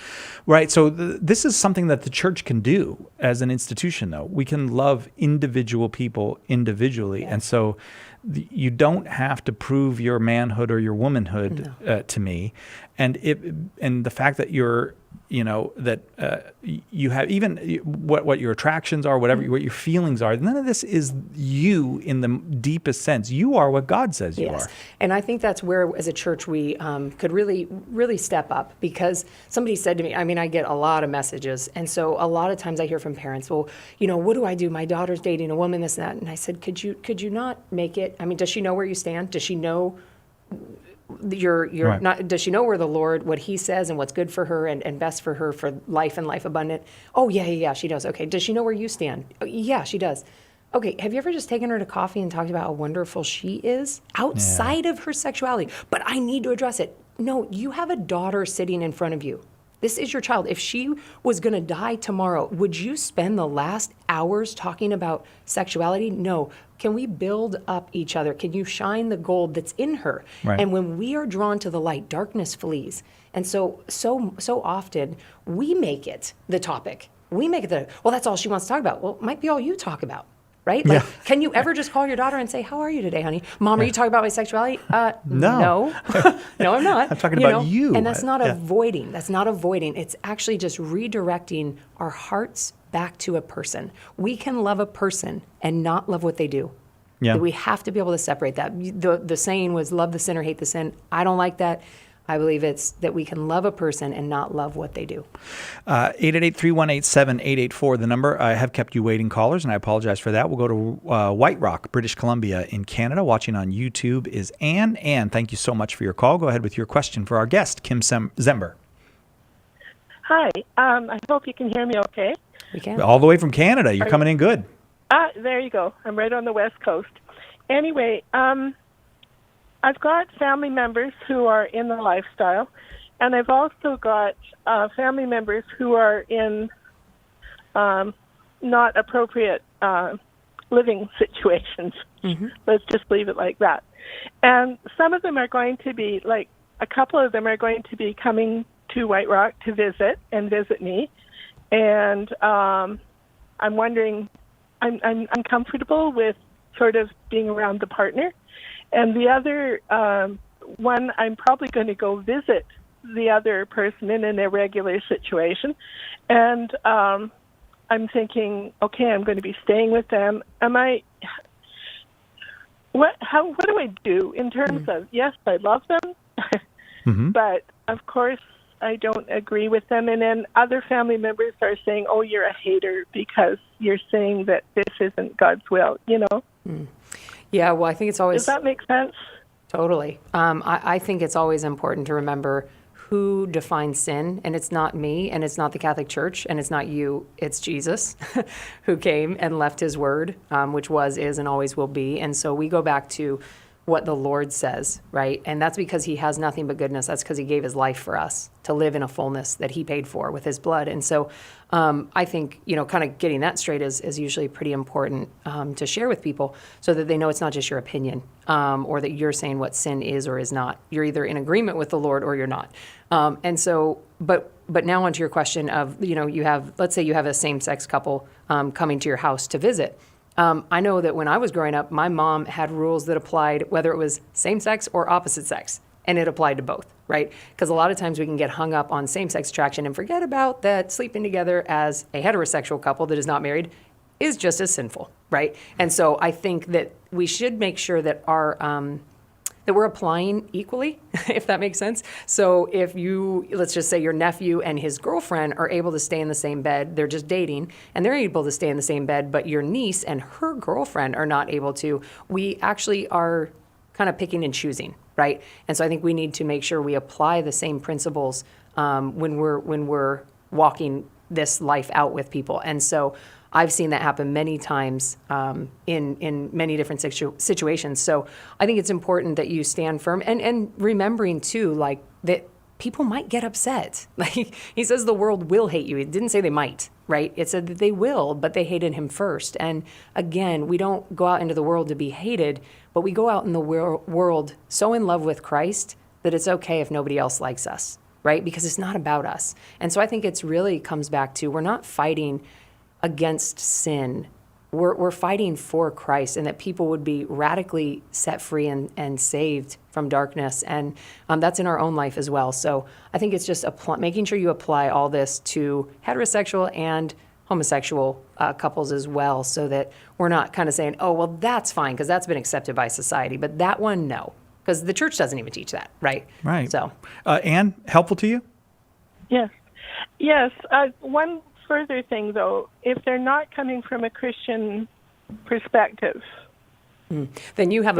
Right. So this is something that the church can do as an institution, though. We can love individual people individually. Yeah. And so you don't have to prove your manhood or your womanhood to me. And the fact that you're, you have even what your attractions are, what your feelings are. None of this is you in the deepest sense. You are what God says you are. And I think that's where, as a church, we could really, really step up, because somebody said to me, I get a lot of messages. And so a lot of times I hear from parents, well, what do I do? My daughter's dating a woman, this and that. And I said, could you not make it? Does she know where you stand? Does she know you're right. not, does she know where the Lord, what he says and what's good for her and best for her for life and life abundant? Oh, yeah, she does. Okay. Does she know where you stand? Oh, yeah, she does. Okay, have you ever just taken her to coffee and talked about how wonderful she is outside of her sexuality? But I need to address it. No, you have a daughter sitting in front of you. This is your child. If she was going to die tomorrow, would you spend the last hours talking about sexuality? No. Can we build up each other? Can you shine the gold that's in her? Right. And when we are drawn to the light, darkness flees. And so often we make it the topic. We make it well, that's all she wants to talk about. Well, it might be all you talk about. Right? Like, can you ever just call your daughter and say, "How are you today, honey? Mom, are you talking about my sexuality?" No. No, I'm not. I'm talking about you. And that's not avoiding. That's not avoiding. It's actually just redirecting our hearts back to a person. We can love a person and not love what they do. Yeah. We have to be able to separate that. The saying was, love the sinner, hate the sin. I don't like that. I believe it's that we can love a person and not love what they do. 888-318-7884, the number. I have kept you waiting, callers, and I apologize for that. We'll go to White Rock, British Columbia in Canada. Watching on YouTube is Anne. Anne, thank you so much for your call. Go ahead with your question for our guest, Kim Zember. Hi. I hope you can hear me okay. We can. All the way from Canada. You're coming in good. There you go. I'm right on the West Coast. Anyway, I've got family members who are in the lifestyle, and I've also got family members who are in not appropriate living situations. Mm-hmm. Let's just leave it like that. And some of them are going to be, like, a couple of them are going to be coming to White Rock to visit me. And I'm wondering, I'm comfortable with sort of being around the partner. And the other one, I'm probably going to go visit the other person in an irregular situation. And I'm thinking, okay, I'm going to be staying with them. What do I do in terms of, yes, I love them, but of course I don't agree with them. And then other family members are saying, oh, you're a hater because you're saying that this isn't God's will, you know? Yeah, well, I think it's always... Does that make sense? Totally. I think it's always important to remember who defines sin, and it's not me, and it's not the Catholic Church, and it's not you, it's Jesus, who came and left his word, which was, is, and always will be. And so we go back to what the Lord says, right? And that's because he has nothing but goodness. That's because he gave his life for us to live in a fullness that he paid for with his blood. And so I think, kind of getting that straight is usually pretty important to share with people so that they know it's not just your opinion or that you're saying what sin is or is not. You're either in agreement with the Lord or you're not. And so, but now onto your question of, let's say you have a same-sex couple coming to your house to visit. I know that when I was growing up, my mom had rules that applied whether it was same-sex or opposite sex, and it applied to both, right? Because a lot of times we can get hung up on same-sex attraction and forget about that sleeping together as a heterosexual couple that is not married is just as sinful, right? And so I think that we should make sure that that we're applying equally, if that makes sense. So if let's just say your nephew and his girlfriend are able to stay in the same bed, they're just dating, and they're able to stay in the same bed, but your niece and her girlfriend are not able to, we actually are kind of picking and choosing, right? And so I think we need to make sure we apply the same principles when we're walking this life out with people. And so I've seen that happen many times in many different situations. So I think it's important that you stand firm and remembering too, like that people might get upset. Like he says the world will hate you. It didn't say they might, right? It said that they will, but they hated him first. And again, we don't go out into the world to be hated, but we go out in the world so in love with Christ that it's okay if nobody else likes us, right? Because it's not about us. And so I think it's really comes back to we're not fighting against sin. We're fighting for Christ and that people would be radically set free and saved from darkness. And that's in our own life as well. So I think it's just making sure you apply all this to heterosexual and homosexual couples as well, so that we're not kind of saying, oh, well, that's fine because that's been accepted by society. But that one, no, because the church doesn't even teach that, right? Right. So, Anne, helpful to you? Yes. One further thing, though, if they're not coming from a Christian perspective, then you have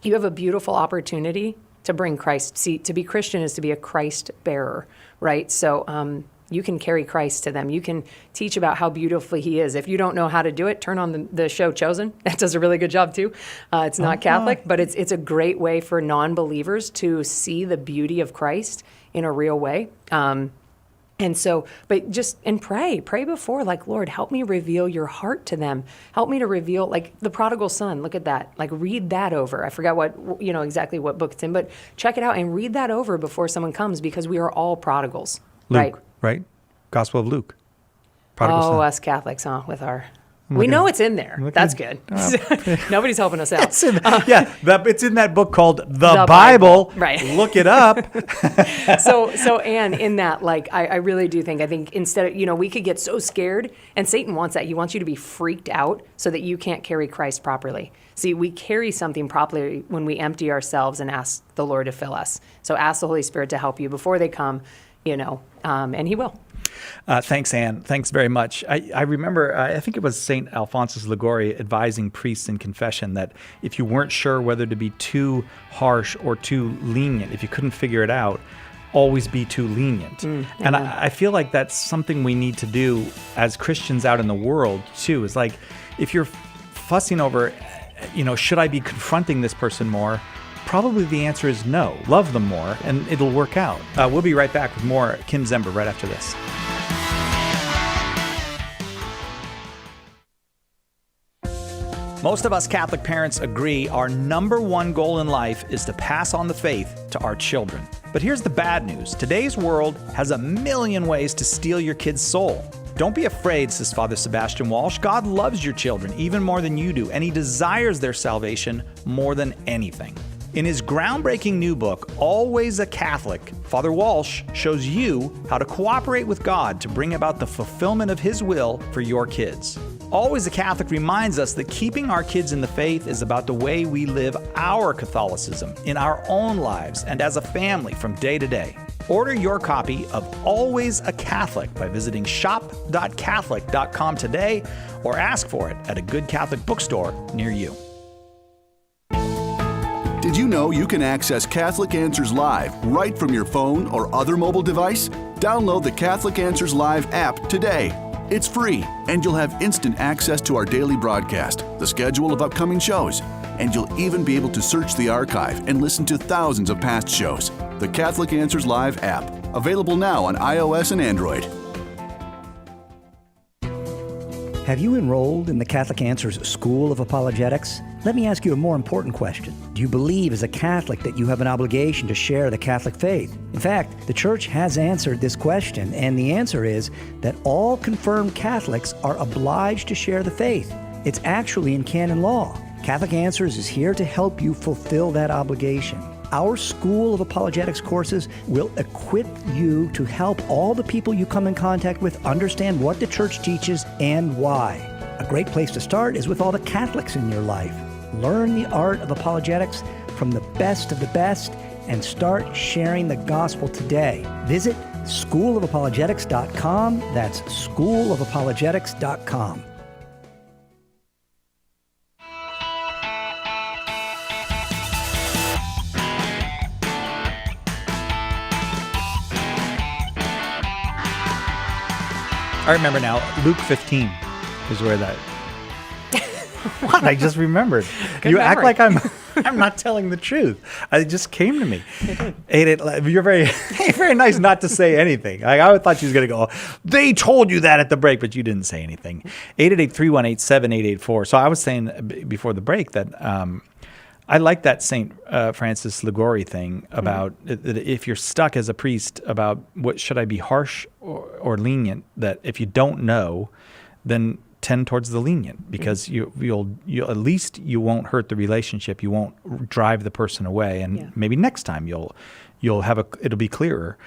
you have a beautiful opportunity to bring Christ. See, to be Christian is to be a Christ bearer, right? So you can carry Christ to them. You can teach about how beautiful he is. If you don't know how to do it, turn on the show Chosen. That does a really good job too. It's not Catholic, but it's a great way for non-believers to see the beauty of Christ in a real way. And so, but and pray before, like, Lord, help me reveal your heart to them. Help me to reveal, like, the prodigal son. Look at that. Like, read that over. I forgot exactly what book it's in, but check it out and read that over before someone comes, because we are all prodigals. Luke, right? Gospel of Luke. Prodigal son. Us Catholics, huh? With our... We know it's in there. That's good. Nobody's helping us out. It's in that book called The Bible. Right. Look it up. So Anne, in that, like, I really do think, instead of, we could get so scared, and Satan wants that. He wants you to be freaked out so that you can't carry Christ properly. See, we carry something properly when we empty ourselves and ask the Lord to fill us. So ask the Holy Spirit to help you before they come, and He will. Thanks, Anne. Thanks very much. I remember, I think it was St. Alphonsus Liguori advising priests in confession that if you weren't sure whether to be too harsh or too lenient, if you couldn't figure it out, always be too lenient. And I feel like that's something we need to do as Christians out in the world, too. Is like, if you're fussing over, should I be confronting this person more? Probably the answer is no. Love them more, and it'll work out. We'll be right back with more Kim Zember right after this. Most of us Catholic parents agree our number one goal in life is to pass on the faith to our children. But here's the bad news. Today's world has a million ways to steal your kid's soul. Don't be afraid, says Father Sebastian Walsh. God loves your children even more than you do, and He desires their salvation more than anything. In his groundbreaking new book, Always a Catholic, Father Walsh shows you how to cooperate with God to bring about the fulfillment of His will for your kids. Always a Catholic reminds us that keeping our kids in the faith is about the way we live our Catholicism in our own lives and as a family from day to day. Order your copy of Always a Catholic by visiting shop.catholic.com today or ask for it at a good Catholic bookstore near you. Did you know you can access Catholic Answers Live right from your phone or other mobile device? Download the Catholic Answers Live app today. It's free, and you'll have instant access to our daily broadcast, the schedule of upcoming shows, and you'll even be able to search the archive and listen to thousands of past shows. The Catholic Answers Live app, available now on iOS and Android. Have you enrolled in the Catholic Answers School of Apologetics? Let me ask you a more important question. Do you believe as a Catholic that you have an obligation to share the Catholic faith? In fact, the Church has answered this question, and the answer is that all confirmed Catholics are obliged to share the faith. It's actually in canon law. Catholic Answers is here to help you fulfill that obligation. Our School of Apologetics courses will equip you to help all the people you come in contact with understand what the Church teaches and why. A great place to start is with all the Catholics in your life. Learn the art of apologetics from the best of the best and start sharing the gospel today. Visit schoolofapologetics.com. That's schoolofapologetics.com. I remember now, Luke 15 is where that... What? I just remembered. You act like I'm not telling the truth. It just came to me. You're very nice not to say anything. I thought she was going to go, they told you that at the break, but you didn't say anything. 888-318-7884. So I was saying before the break that I like that St. Francis Liguori thing about that if you're stuck as a priest about what should I be harsh or lenient, that if you don't know, then tend towards the lenient, because you'll at least you won't hurt the relationship, you won't drive the person away, and maybe next time you'll have it'll be clearer.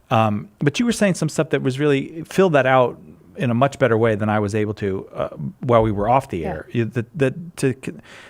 But you were saying some stuff that was really filled that out in a much better way than I was able to while we were off the air.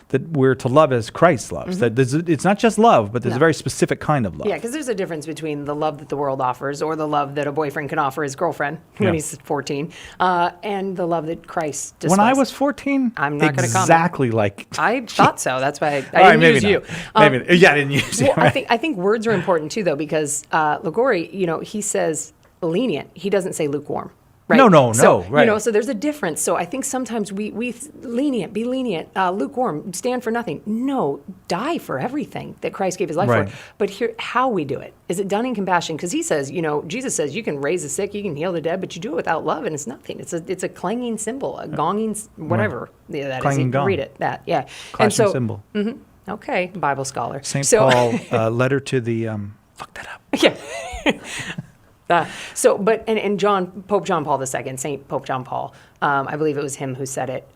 That we're to love as Christ loves. That it's not just love, but there's a very specific kind of love. Yeah, because there's a difference between the love that the world offers, or the love that a boyfriend can offer his girlfriend when he's 14, and the love that Christ displays. When I was 14, I'm not going to comment. Exactly like I thought so. That's why I didn't use you. I didn't use you. Well, I think words are important too, though, because Liguori, he says lenient. He doesn't say lukewarm. Right? No, So, right. So there's a difference. So I think sometimes we be lenient, lukewarm, stand for nothing. No, die for everything that Christ gave his life Right. for. But here, how we do it, is it done in compassion? Because he says, Jesus says you can raise the sick, you can heal the dead, but you do it without love and it's nothing. It's a clanging cymbal, a gonging, whatever that Clanging is. You can gong. read it, that, yeah. Clashing cymbal. Okay, Bible scholar. St. Paul, letter to the, fuck that up. Yeah. Pope John Paul II, Saint Pope John Paul, I believe it was him who said it,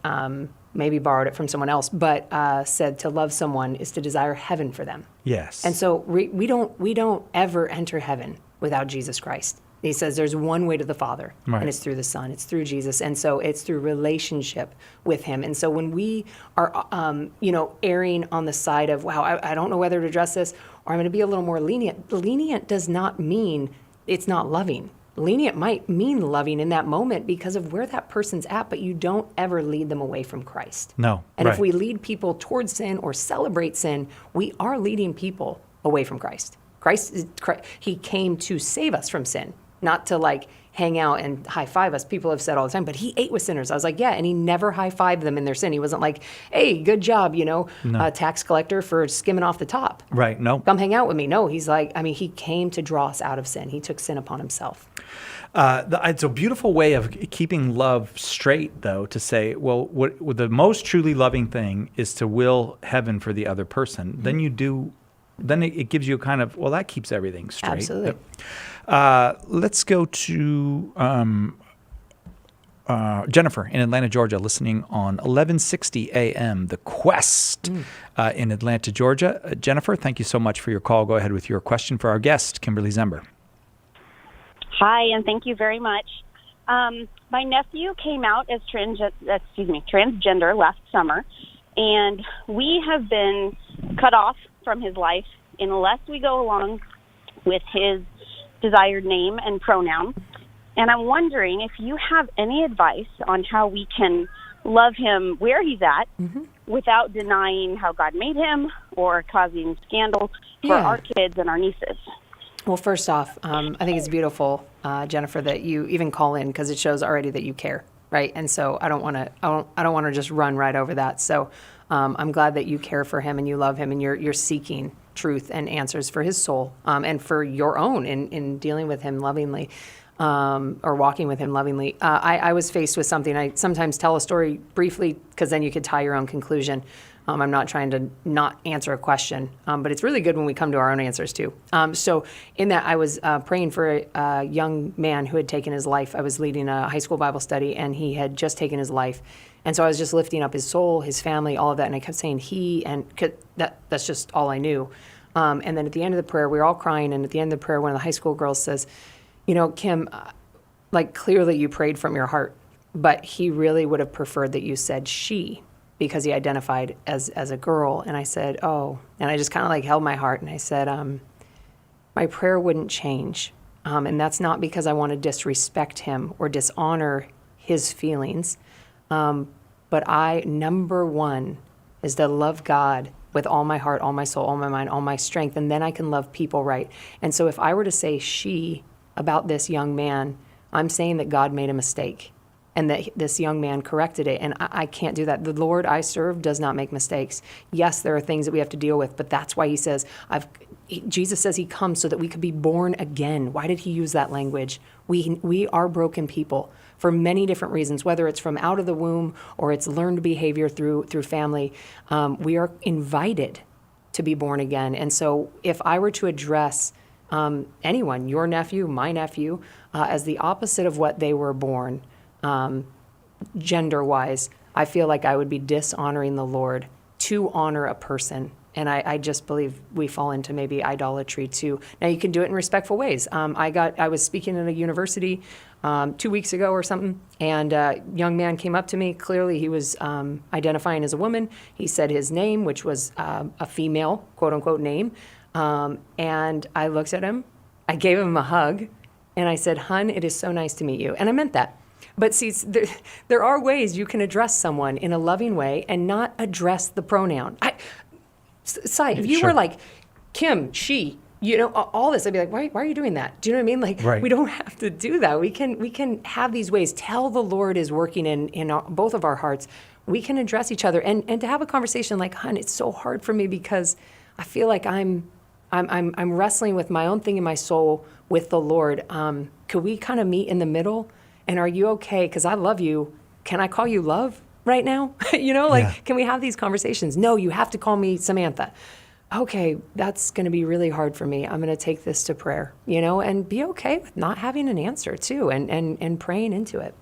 maybe borrowed it from someone else, but said to love someone is to desire heaven for them. Yes. And so we don't ever enter heaven without Jesus Christ. He says there's one way to the Father, Right. and it's through the Son, it's through Jesus, and so it's through relationship with Him. And so when we are, erring on the side of, wow, I don't know whether to address this, or I'm going to be a little more lenient. Lenient does not mean it's not loving. Lenient might mean loving in that moment because of where that person's at, but you don't ever lead them away from Christ. No. And right. if we lead people towards sin or celebrate sin, we are leading people away from Christ. He came to save us from sin, not to hang out and high-five us. People have said all the time, but he ate with sinners. I was like, yeah, and he never high-fived them in their sin. He wasn't like, hey, good job, tax collector for skimming off the top. Right, no. Come hang out with me. No, he's like, he came to draw us out of sin. He took sin upon himself. It's a beautiful way of keeping love straight, though, to say, well, what the most truly loving thing is to will heaven for the other person. Mm-hmm. Then it gives you a kind of, well, that keeps everything straight. Absolutely. Let's go to Jennifer in Atlanta, Georgia, listening on 1160 AM, The Quest in Atlanta, Georgia. Jennifer, thank you so much for your call. Go ahead with your question for our guest, Kimberly Zember. Hi, and thank you very much. My nephew came out as transgender last summer, and we have been cut off from his life unless we go along with his desired name and pronoun. And I'm wondering if you have any advice on how we can love him where he's at without denying how God made him or causing scandal for our kids and our nieces. Well, first off, I think it's beautiful, Jennifer, that you even call in because it shows already that you care, right? And so I don't want to just run right over that. So I'm glad that you care for him and you love him and you're seeking truth and answers for his soul and for your own in dealing with him lovingly or walking with him lovingly. I was faced with something. I sometimes tell a story briefly because then you could tie your own conclusion. I'm not trying to not answer a question, but it's really good when we come to our own answers too. So in that, I was praying for a young man who had taken his life. I was leading a high school Bible study, and he had just taken his life. And so I was just lifting up his soul, his family, all of that. And I kept saying that's just all I knew. And then at the end of the prayer, we were all crying. And at the end of the prayer, one of the high school girls says, Kim, clearly you prayed from your heart, but he really would have preferred that you said she, because he identified as a girl. And I said, oh, and I just kind of held my heart and I said, my prayer wouldn't change. And that's not because I want to disrespect him or dishonor his feelings. But number one is to love God with all my heart, all my soul, all my mind, all my strength, and then I can love people right. And so if I were to say she about this young man, I'm saying that God made a mistake and that this young man corrected it. And I can't do that. The Lord I serve does not make mistakes. Yes, there are things that we have to deal with, but that's why he says, Jesus says he comes so that we could be born again. Why did he use that language? We are broken people for many different reasons, whether it's from out of the womb or it's learned behavior through family. We are invited to be born again. And so if I were to address anyone, your nephew, my nephew, as the opposite of what they were born, gender-wise, I feel like I would be dishonoring the Lord to honor a person. And I just believe we fall into maybe idolatry too. Now you can do it in respectful ways. I was speaking at a university 2 weeks ago or something, and a young man came up to me. Clearly he was identifying as a woman. He said his name, which was a female, quote unquote, name. And I looked at him, I gave him a hug, and I said, "Hun, it is so nice to meet you." And I meant that. But see, there are ways you can address someone in a loving way and not address the pronoun. If you were like, Kim, she, all this, I'd be like, why are you doing that? Do you know what I mean? Like, Right. we don't have to do that. We can have these ways. Tell the Lord is working in both of our hearts. We can address each other and to have a conversation like, hon, it's so hard for me because I feel like I'm wrestling with my own thing in my soul with the Lord. Could we kind of meet in the middle? And are you okay? Because I love you. Can I call you Love right now? Can we have these conversations? No, you have to call me Samantha. Okay, that's going to be really hard for me. I'm going to take this to prayer, and be okay with not having an answer too, and praying into it.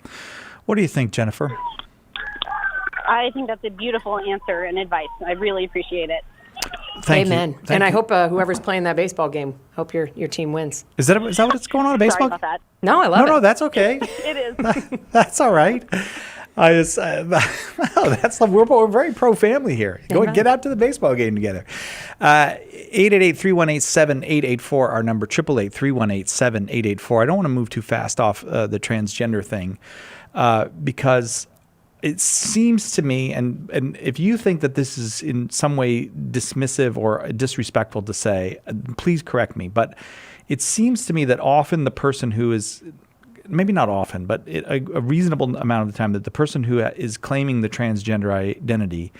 What do you think, Jennifer? I think that's a beautiful answer and advice. I really appreciate it. Amen. And I hope whoever's playing that baseball game, hope your team wins. Is that what's going on in baseball? Sorry about that. No, I love it. No, that's okay. It is. That's all right. I just, we're very pro-family here. Go Amen. get out to the baseball game together. 888-318-7884, our number, 888-318-7884. I don't want to move too fast off the transgender thing because it seems to me, and if you think that this is in some way dismissive or disrespectful to say, please correct me, but it seems to me that often the person who is, maybe not often, but a reasonable amount of the time, that the person who is claiming the transgender identity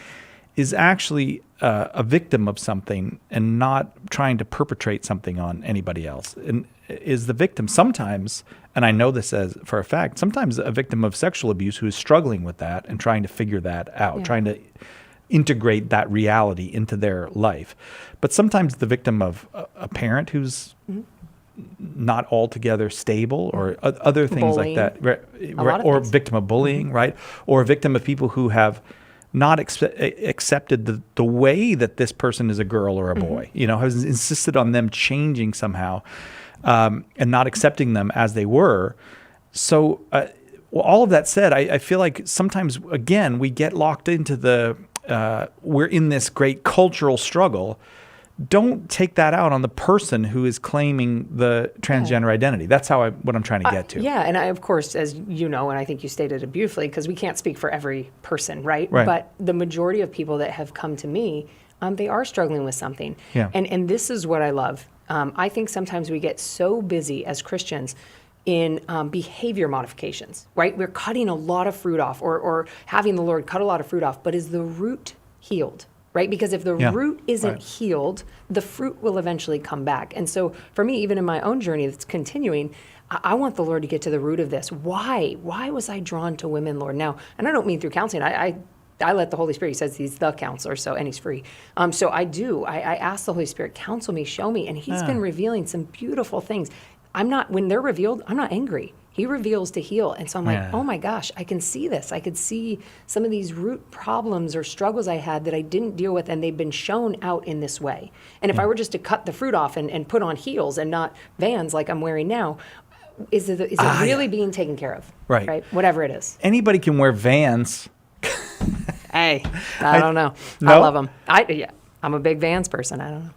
is actually a victim of something and not trying to perpetrate something on anybody else. And is the victim sometimes, and I know this as for a fact, sometimes a victim of sexual abuse who is struggling with that and trying to figure that out, trying to integrate that reality into their life. But sometimes the victim of a parent who's not altogether stable, or other things Bullying. like that, Or victim of bullying, right? Or a victim of people who have not accepted the way that this person is a girl or a boy, has insisted on them changing somehow, and not accepting them as they were. So all of that said, I feel like sometimes, again, we get locked into we're in this great cultural struggle. Don't take that out on the person who is claiming the transgender identity. That's what I'm trying to get to. Yeah, and of course, as you know, and I think you stated it beautifully, because we can't speak for every person, right? But the majority of people that have come to me, they are struggling with something. Yeah. And this is what I love. I think sometimes we get so busy as Christians in behavior modifications, right? We're cutting a lot of fruit off, or having the Lord cut a lot of fruit off, but is the root healed? Right? Because if the root isn't healed, the fruit will eventually come back. And so for me, even in my own journey that's continuing, I want the Lord to get to the root of this. Why was I drawn to women, Lord? Now, and I don't mean through counseling. I let the Holy Spirit, he says he's the counselor, and he's free. So I ask the Holy Spirit, counsel me, show me. And he's been revealing some beautiful things. When they're revealed, I'm not angry. He reveals to heal. And so I'm like, oh my gosh, I can see this. I could see some of these root problems or struggles I had that I didn't deal with, and they've been shown out in this way. And if I were just to cut the fruit off and put on heels and not Vans like I'm wearing now, is it really being taken care of? Right? Whatever it is. Anybody can wear Vans. Hey, I don't know. No? I love them. I'm a big Vans person. I don't know.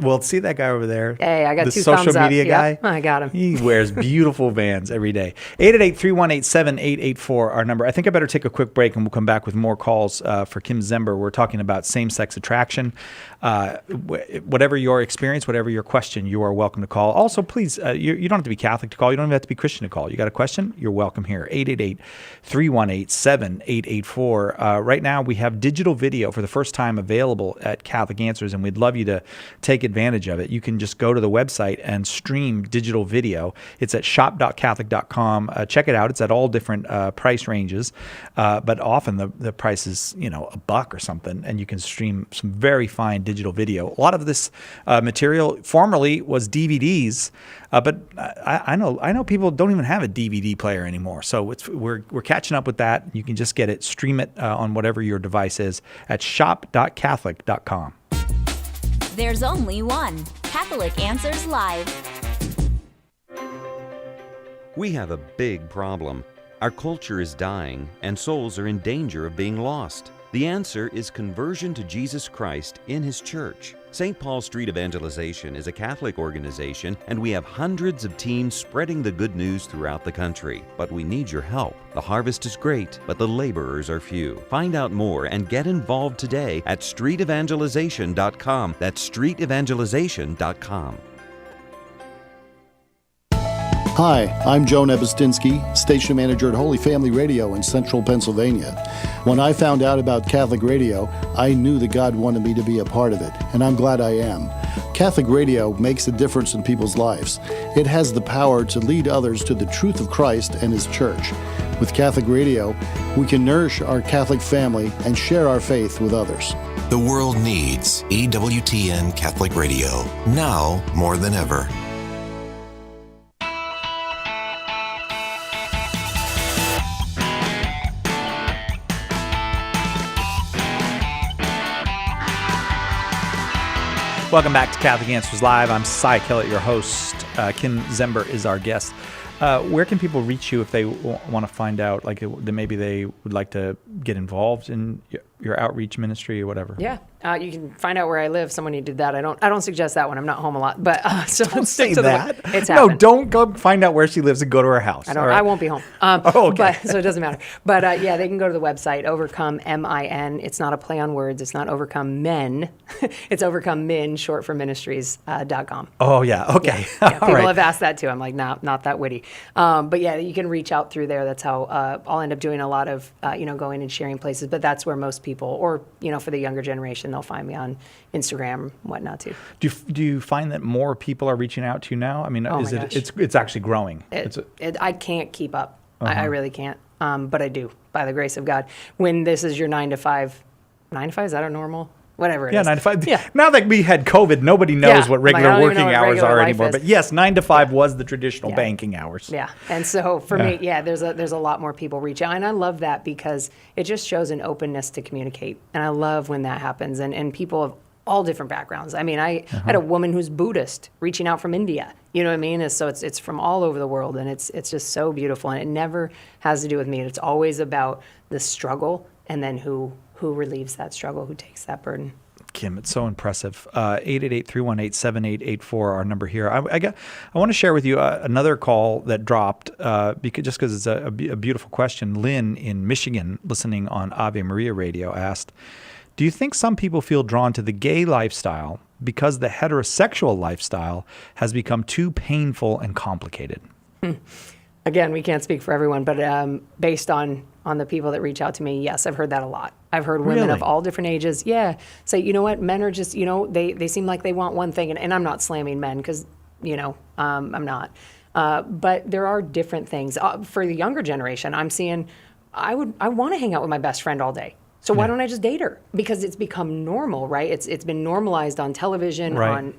Well, see that guy over there? Hey, I got the two social thumbs up. media guy? Yep, I got him. He wears beautiful Vans every day. 888-318-7884, our number. I think I better take a quick break, and we'll come back with more calls for Kim Zember. We're talking about same-sex attraction. Whatever your experience, whatever your question, you are welcome to call. Also, please, you don't have to be Catholic to call. You don't even have to be Christian to call. You got a question? You're welcome here. 888-318-7884. Right now, we have digital video for the first time available at Catholic Answers, and we'd love you to take advantage of it. You can just go to the website and stream digital video. It's at shop.catholic.com. Check it out. It's at all different price ranges, but often the price is $1 or something, and you can stream some very fine digital video. A lot of this material formerly was DVDs, but I know people don't even have a DVD player anymore. So we're catching up with that. You can just get it, stream it on whatever your device is at shop.catholic.com. There's only one Catholic Answers Live. We have a big problem. Our culture is dying, and souls are in danger of being lost. The answer is conversion to Jesus Christ in His church. St. Paul Street Evangelization is a Catholic organization, and we have hundreds of teams spreading the good news throughout the country. But we need your help. The harvest is great, but the laborers are few. Find out more and get involved today at streetevangelization.com. That's streetevangelization.com. Hi, I'm Joe Nebustinsky, station manager at Holy Family Radio in central Pennsylvania. When I found out about Catholic Radio, I knew that God wanted me to be a part of it, and I'm glad I am. Catholic Radio makes a difference in people's lives. It has the power to lead others to the truth of Christ and His church. With Catholic Radio, we can nourish our Catholic family and share our faith with others. The world needs EWTN Catholic Radio, now more than ever. Welcome back to Catholic Answers Live. I'm Cy Kellett, your host. Kim Zember is our guest. Where can people reach you if they want to find out, like maybe they would like to get involved in your outreach ministry or whatever? Yeah, you can find out where I live. Someone who did that. I don't suggest that one. I'm not home a lot, but so don't say that. It's no, happened. Don't go find out where she lives and go to her house. I won't be home. Okay. But, so it doesn't matter. But yeah, they can go to the website, Overcome, M-I-N. It's not a play on words. It's not Overcome Men. It's Overcome Min, short for ministries.com. Oh, yeah. Okay. Yeah, people have asked that too. I'm like, not that witty. But yeah, you can reach out through there. That's how I'll end up doing a lot of, going and sharing places. But that's where most people, or, for the younger generation, they'll find me on Instagram and whatnot too. Do you find that more people are reaching out to you now? I mean, it's actually growing? I can't keep up. I really can't. But I do, by the grace of God. When this is your 9 to 5, 9 to 5, is that a normal? Whatever it is. 9 to 5. Yeah. Now that we had COVID, nobody knows what regular working hours are anymore. Is. But yes, 9 to 5 was the traditional banking hours. Yeah. And so for me, there's a lot more people reach out. And I love that because it just shows an openness to communicate. And I love when that happens. And people of all different backgrounds. I mean, I had a woman who's Buddhist reaching out from India. You know what I mean? So it's from all over the world. And it's just so beautiful. And it never has to do with me. It's always about the struggle and then who relieves that struggle, who takes that burden. Kim, it's so impressive. 888-318-7884, our number here. I want to share with you another call that dropped because it's a beautiful question. Lynn in Michigan, listening on Ave Maria Radio, asked, do you think some people feel drawn to the gay lifestyle because the heterosexual lifestyle has become too painful and complicated? Again, we can't speak for everyone, but based on the people that reach out to me, yes, I've heard that a lot. I've heard women of all different ages, say, you know what, men are just, they seem like they want one thing, and I'm not slamming men because, I'm not. But there are different things. For the younger generation, I'm seeing, I want to hang out with my best friend all day. So why don't I just date her? Because it's become normal, right? It's been normalized on television, on,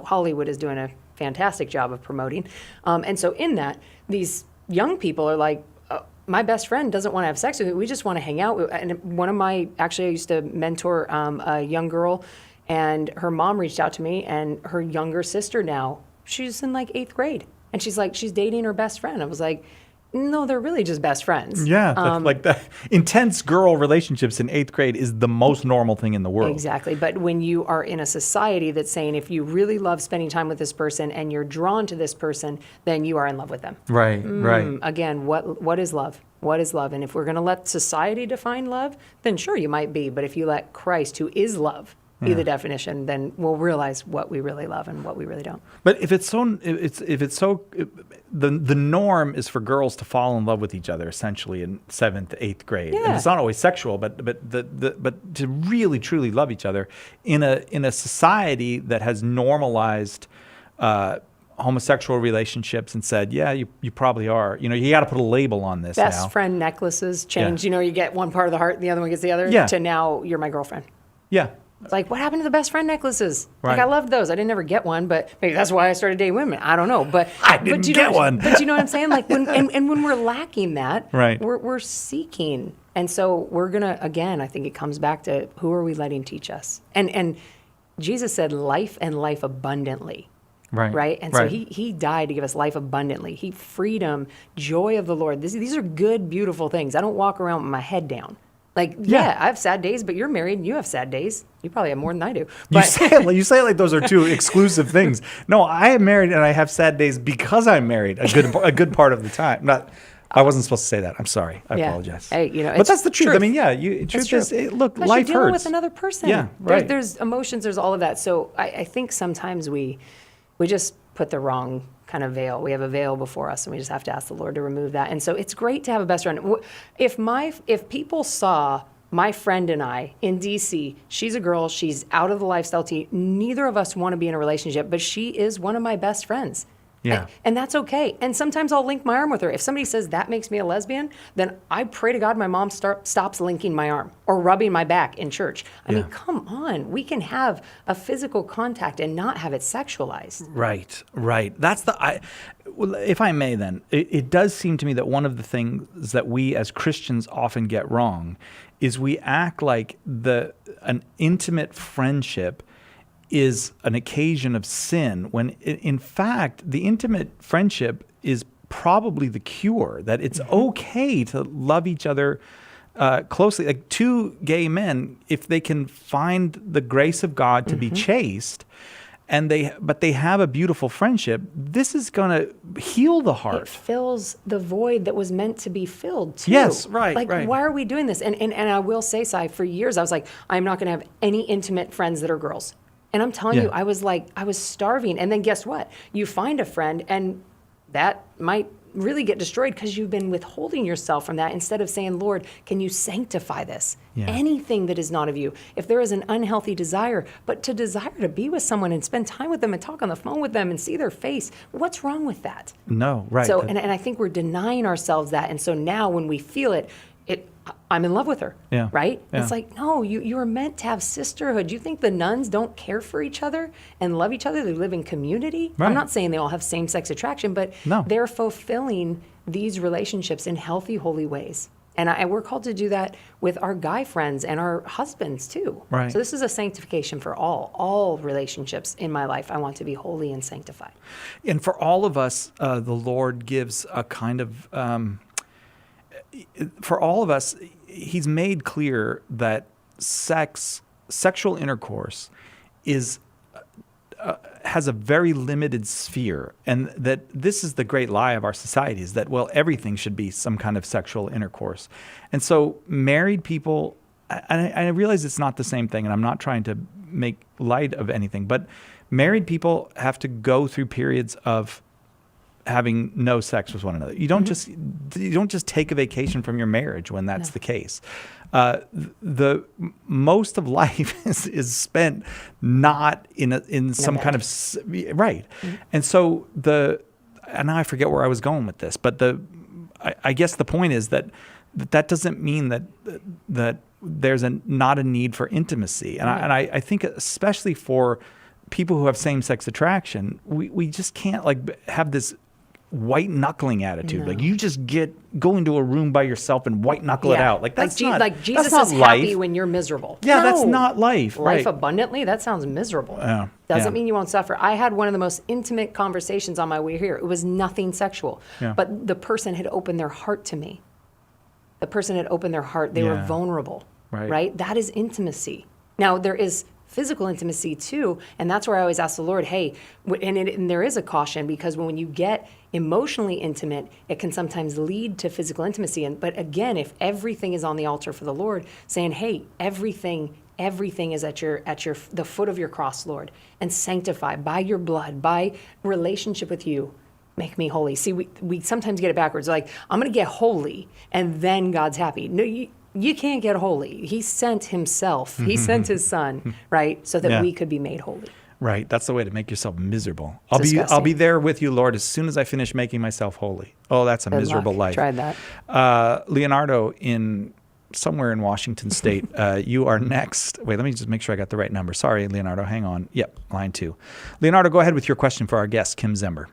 Hollywood is doing a fantastic job of promoting. And so in that, these young people are like, my best friend doesn't want to have sex with me. We just want to hang out. And I used to mentor a young girl, and her mom reached out to me, and her younger sister now, she's in like 8th grade. And she's like, she's dating her best friend. I was like, no, they're really just best friends. Yeah, like the intense girl relationships in 8th grade is the most normal thing in the world. Exactly. But when you are in a society that's saying if you really love spending time with this person and you're drawn to this person, then you are in love with them. Right, right. Again, what is love? What is love? And if we're going to let society define love, then sure, you might be. But if you let Christ, who is love, be the definition, then we'll realize what we really love and what we really don't. But the norm is for girls to fall in love with each other essentially in 7th, 8th grade. Yeah. And it's not always sexual, but to really truly love each other in a society that has normalized homosexual relationships and said, yeah, you probably are. You got to put a label on this now. Best friend necklaces change. You get one part of the heart and the other one gets the other. Yeah. To now you're my girlfriend. Yeah. It's like, what happened to the best friend necklaces? Right. Like, I loved those. I didn't ever get one, but maybe that's why I started dating women. I don't know. But I didn't get one. But you know what I'm saying? Like, when we're lacking that, right. we're seeking. And so we're going to, again, I think it comes back to who are we letting teach us? And Jesus said life and life abundantly. Right. Right. And so he died to give us life abundantly. Freedom, joy of the Lord. These are good, beautiful things. I don't walk around with my head down. Like, yeah, I have sad days, but you're married and you have sad days. You probably have more than I do. You But say it like those are two exclusive things. No, I am married and I have sad days because I'm married a good part of the time. I wasn't supposed to say that. I'm sorry. I apologize. Hey, but it's that's the truth. truth. I mean, yeah, truth is, look, life you're dealing hurts. with another person. Yeah, right. There's emotions, there's all of that. So I think sometimes we just put the wrong kind of veil. We have a veil before us, and we just have to ask the Lord to remove that. And so it's great to have a best friend. If people saw my friend and I in DC, she's a girl, she's out of the lifestyle tea. Neither of us want to be in a relationship, but she is one of my best friends. Yeah. And that's okay. And sometimes I'll link my arm with her. If somebody says that makes me a lesbian, then I pray to God my mom stops linking my arm or rubbing my back in church. I mean, come on. We can have a physical contact and not have it sexualized. Right. That's if I may then, it does seem to me that one of the things that we as Christians often get wrong is we act like an intimate friendship is an occasion of sin, when in fact the intimate friendship is probably the cure, that it's okay to love each other closely. Like two gay men, if they can find the grace of God to be chaste, but they have a beautiful friendship, this is going to heal the heart. It fills the void that was meant to be filled too. Yes, right. Like, why are we doing this? And I will say, Sai, for years I was like, I'm not going to have any intimate friends that are girls. And I'm telling you, I was starving. And then guess what? You find a friend and that might really get destroyed because you've been withholding yourself from that instead of saying, Lord, can you sanctify this? Yeah. Anything that is not of you. If there is an unhealthy desire, but to desire to be with someone and spend time with them and talk on the phone with them and see their face, what's wrong with that? No, right. So, and I think we're denying ourselves that. And so now when we feel it, I'm in love with her, right? Yeah. It's like, no, you are meant to have sisterhood. You think the nuns don't care for each other and love each other? They live in community. Right. I'm not saying they all have same-sex attraction, but they're fulfilling these relationships in healthy, holy ways. And we're called to do that with our guy friends and our husbands too. Right. So this is a sanctification for all relationships in my life. I want to be holy and sanctified. And for all of us, the Lord gives a kind of... for all of us, he's made clear that sexual intercourse has a very limited sphere, and that this is the great lie of our society, is that, well, everything should be some kind of sexual intercourse. And so married people, I realize it's not the same thing, and I'm not trying to make light of anything, but married people have to go through periods of having no sex with one another. You don't just take a vacation from your marriage when that's the case. The most of life is spent not in some kind of right. Mm-hmm. And so and now I forget where I was going with this, but I guess the point is that doesn't mean that there's not a need for intimacy. And I think especially for people who have same-sex attraction, we just can't have this white knuckling attitude. No. Like you just go into a room by yourself and white knuckle it out. Like that's not like Jesus that's is not life. Happy when you're miserable. Yeah, that's not life. Life abundantly, that sounds miserable. Doesn't mean you won't suffer. I had one of the most intimate conversations on my way here. It was nothing sexual, but the person had opened their heart to me. The person had opened their heart. They were vulnerable, right? That is intimacy. Now there is physical intimacy too, and that's where I always ask the Lord, hey, and there is a caution, because when you get emotionally intimate, it can sometimes lead to physical intimacy. But again, if everything is on the altar for the Lord, saying, hey, everything is at the foot of your cross, Lord, and sanctify by your blood, by relationship with you, make me holy. See, we sometimes get it backwards. Like, I'm going to get holy, and then God's happy. No, you can't get holy. He sent himself. He sent his son, right? So that we could be made holy. Right. That's the way to make yourself miserable. I'll be there with you, Lord, as soon as I finish making myself holy. Oh, that's a miserable life. Tried that. Leonardo somewhere in Washington State, you are next. Wait, let me just make sure I got the right number. Sorry, Leonardo, hang on. Yep, line 2. Leonardo, go ahead with your question for our guest, Kim Zember.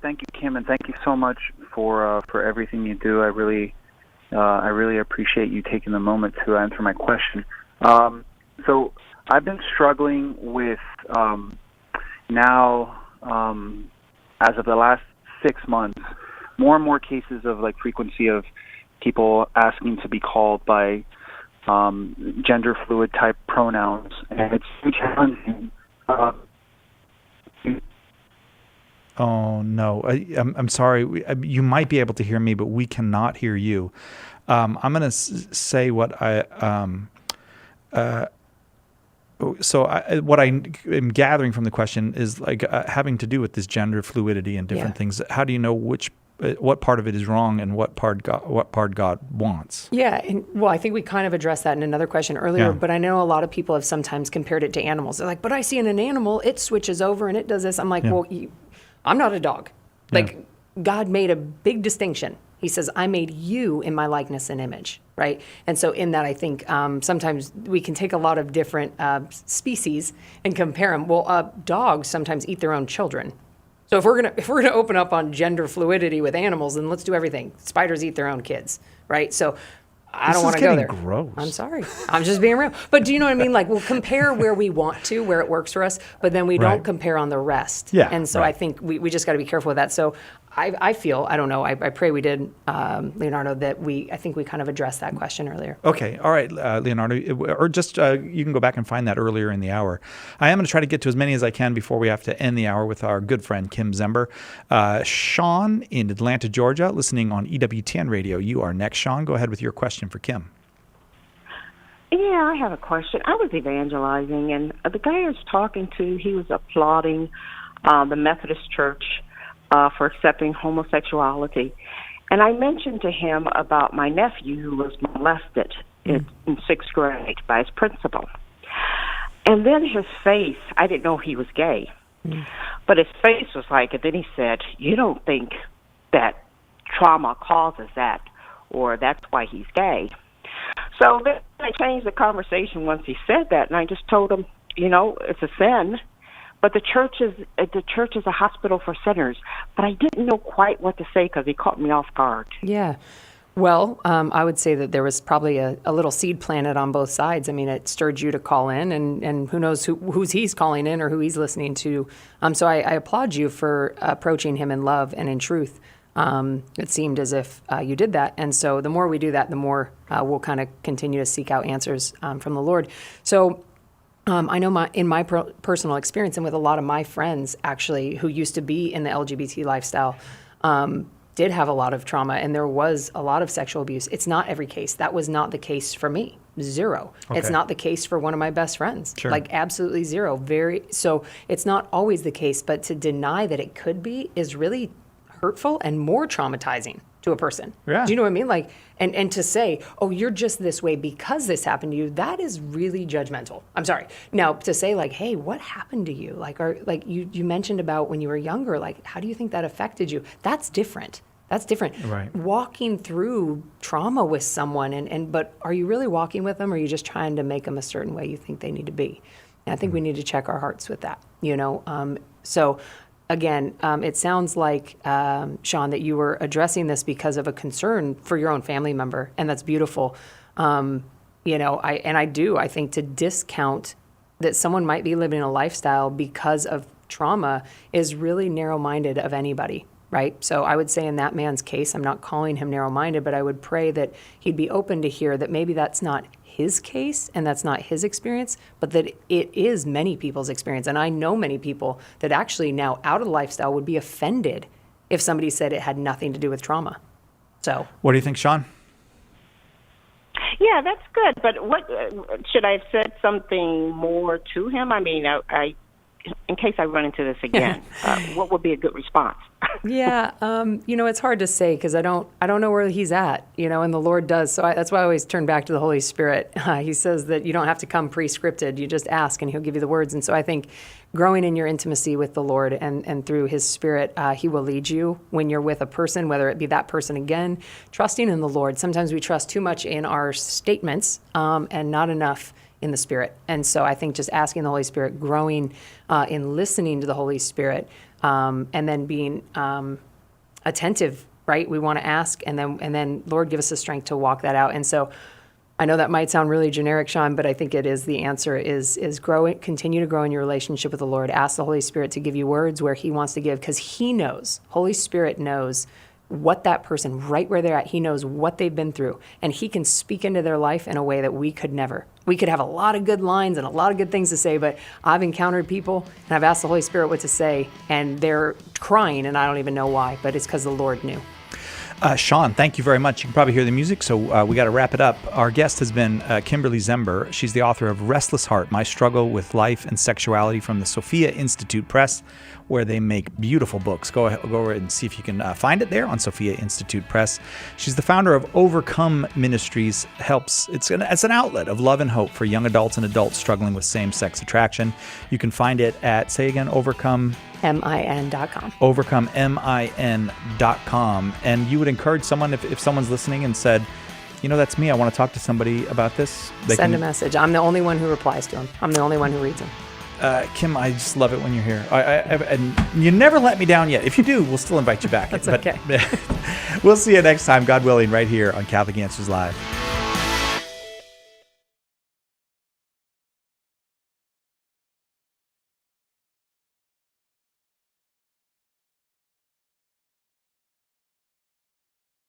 Thank you, Kim, and thank you so much for everything you do. I really appreciate you taking the moment to answer my question. So I've been struggling with now, as of the last 6 months, more and more cases of frequency of people asking to be called by gender fluid type pronouns, and it's challenging. Oh no, I'm sorry. You might be able to hear me, but we cannot hear you. I'm going to say what what I am gathering from the question is like having to do with this gender fluidity and different things. How do you know what part of it is wrong and what part God wants? Yeah, and well, I think we kind of addressed that in another question earlier, but I know a lot of people have sometimes compared it to animals. They're like, but I see in an animal, it switches over and it does this. I'm like, well, I'm not a dog. Like, God made a big distinction. He says, I made you in my likeness and image, right? And so in that, I think sometimes we can take a lot of different species and compare them. Well, dogs sometimes eat their own children. So if we're gonna open up on gender fluidity with animals, then let's do everything. Spiders eat their own kids, right? So I don't want to go there. Gross. I'm sorry. I'm just being real. But do you know what I mean? Like, we'll compare where we want to, where it works for us, but then we don't compare on the rest. Yeah. And so I think we just got to be careful with that. So I feel, I don't know, I pray we did, Leonardo, that I think we kind of addressed that question earlier. Okay. All right, Leonardo, or just you can go back and find that earlier in the hour. I am going to try to get to as many as I can before we have to end the hour with our good friend, Kim Zember. Sean in Atlanta, Georgia, listening on EWTN Radio. You are next, Sean. Go ahead with your question for Kim. Yeah, I have a question. I was evangelizing, and the guy I was talking to, he was applauding the Methodist Church for accepting homosexuality. And I mentioned to him about my nephew who was molested in 6th grade by his principal. And then his face, I didn't know he was gay, but his face was like, and then he said, you don't think that trauma causes that, or that's why he's gay. So then I changed the conversation once he said that, and I just told him, it's a sin. But the church is a hospital for sinners. But I didn't know quite what to say because he caught me off guard. Yeah. Well, I would say that there was probably a little seed planted on both sides. I mean, it stirred you to call in, and who knows who's he's calling in or who he's listening to. So I applaud you for approaching him in love and in truth. It seemed as if you did that. And so the more we do that, the more we'll kind of continue to seek out answers from the Lord. So I know in my personal experience and with a lot of my friends, actually, who used to be in the LGBT lifestyle, did have a lot of trauma, and there was a lot of sexual abuse. It's not every case. That was not the case for me. 0. Okay. It's not the case for one of my best friends. Sure. Like, absolutely 0. So it's not always the case, but to deny that it could be is really hurtful and more traumatizing to a person. Yeah. Do you know what I mean? Like, and to say, oh, you're just this way because this happened to you, that is really judgmental. I'm sorry. Now, to say like, hey, what happened to you? Like, you mentioned about when you were younger, like, how do you think that affected you? That's different. That's different. Right. Walking through trauma with someone, but are you really walking with them, or are you just trying to make them a certain way you think they need to be? And I think we need to check our hearts with that, So again, it sounds like, Sean, that you were addressing this because of a concern for your own family member, and that's beautiful. I think to discount that someone might be living a lifestyle because of trauma is really narrow-minded of anybody, right? So I would say in that man's case, I'm not calling him narrow-minded, but I would pray that he'd be open to hear that maybe that's not his case and that's not his experience, but that it is many people's experience. And I know many people that actually now out of the lifestyle would be offended if somebody said it had nothing to do with trauma. So what do you think, Sean? Yeah, that's good. But what should I have said something more to him? I mean, I in case I run into this again, what would be a good response? Yeah, it's hard to say because I don't know where he's at, and the Lord does. So that's why I always turn back to the Holy Spirit. He says that you don't have to come pre-scripted. You just ask and he'll give you the words. And so I think growing in your intimacy with the Lord and through his Spirit, he will lead you when you're with a person, whether it be that person again, trusting in the Lord. Sometimes we trust too much in our statements and not enough in the Spirit. And so I think just asking the Holy Spirit, growing in listening to the Holy Spirit, and then being attentive, right? We want to ask, and then Lord, give us the strength to walk that out. And so I know that might sound really generic, Sean, but I think it is the answer is continue to grow in your relationship with the Lord. Ask the Holy Spirit to give you words where he wants to give, because he knows, Holy Spirit knows what that person, right where they're at, he knows what they've been through, and he can speak into their life in a way that we could never. We could have a lot of good lines and a lot of good things to say, but I've encountered people and I've asked the Holy Spirit what to say, and they're crying and I don't even know why, but it's because the Lord knew. Sean, thank you very much. You can probably hear the music, so we got to wrap it up. Our guest has been Kimberly Zember. She's the author of Restless Heart, My Struggle with Life and Sexuality from the Sophia Institute Press, where they make beautiful books. Go over and see if you can find it there on Sophia Institute Press. She's the founder of Overcome Ministries. It's an outlet of love and hope for young adults and adults struggling with same-sex attraction. You can find it at, say again, Overcome... min.com. OvercomeMIN.com. And you would encourage someone, if someone's listening and said, that's me, I want to talk to somebody about this. Send a message. I'm the only one who replies to them. I'm the only one who reads them. Kim, I just love it when you're here. And you never let me down yet. If you do, we'll still invite you back. That's okay. We'll see you next time, God willing, right here on Catholic Answers Live.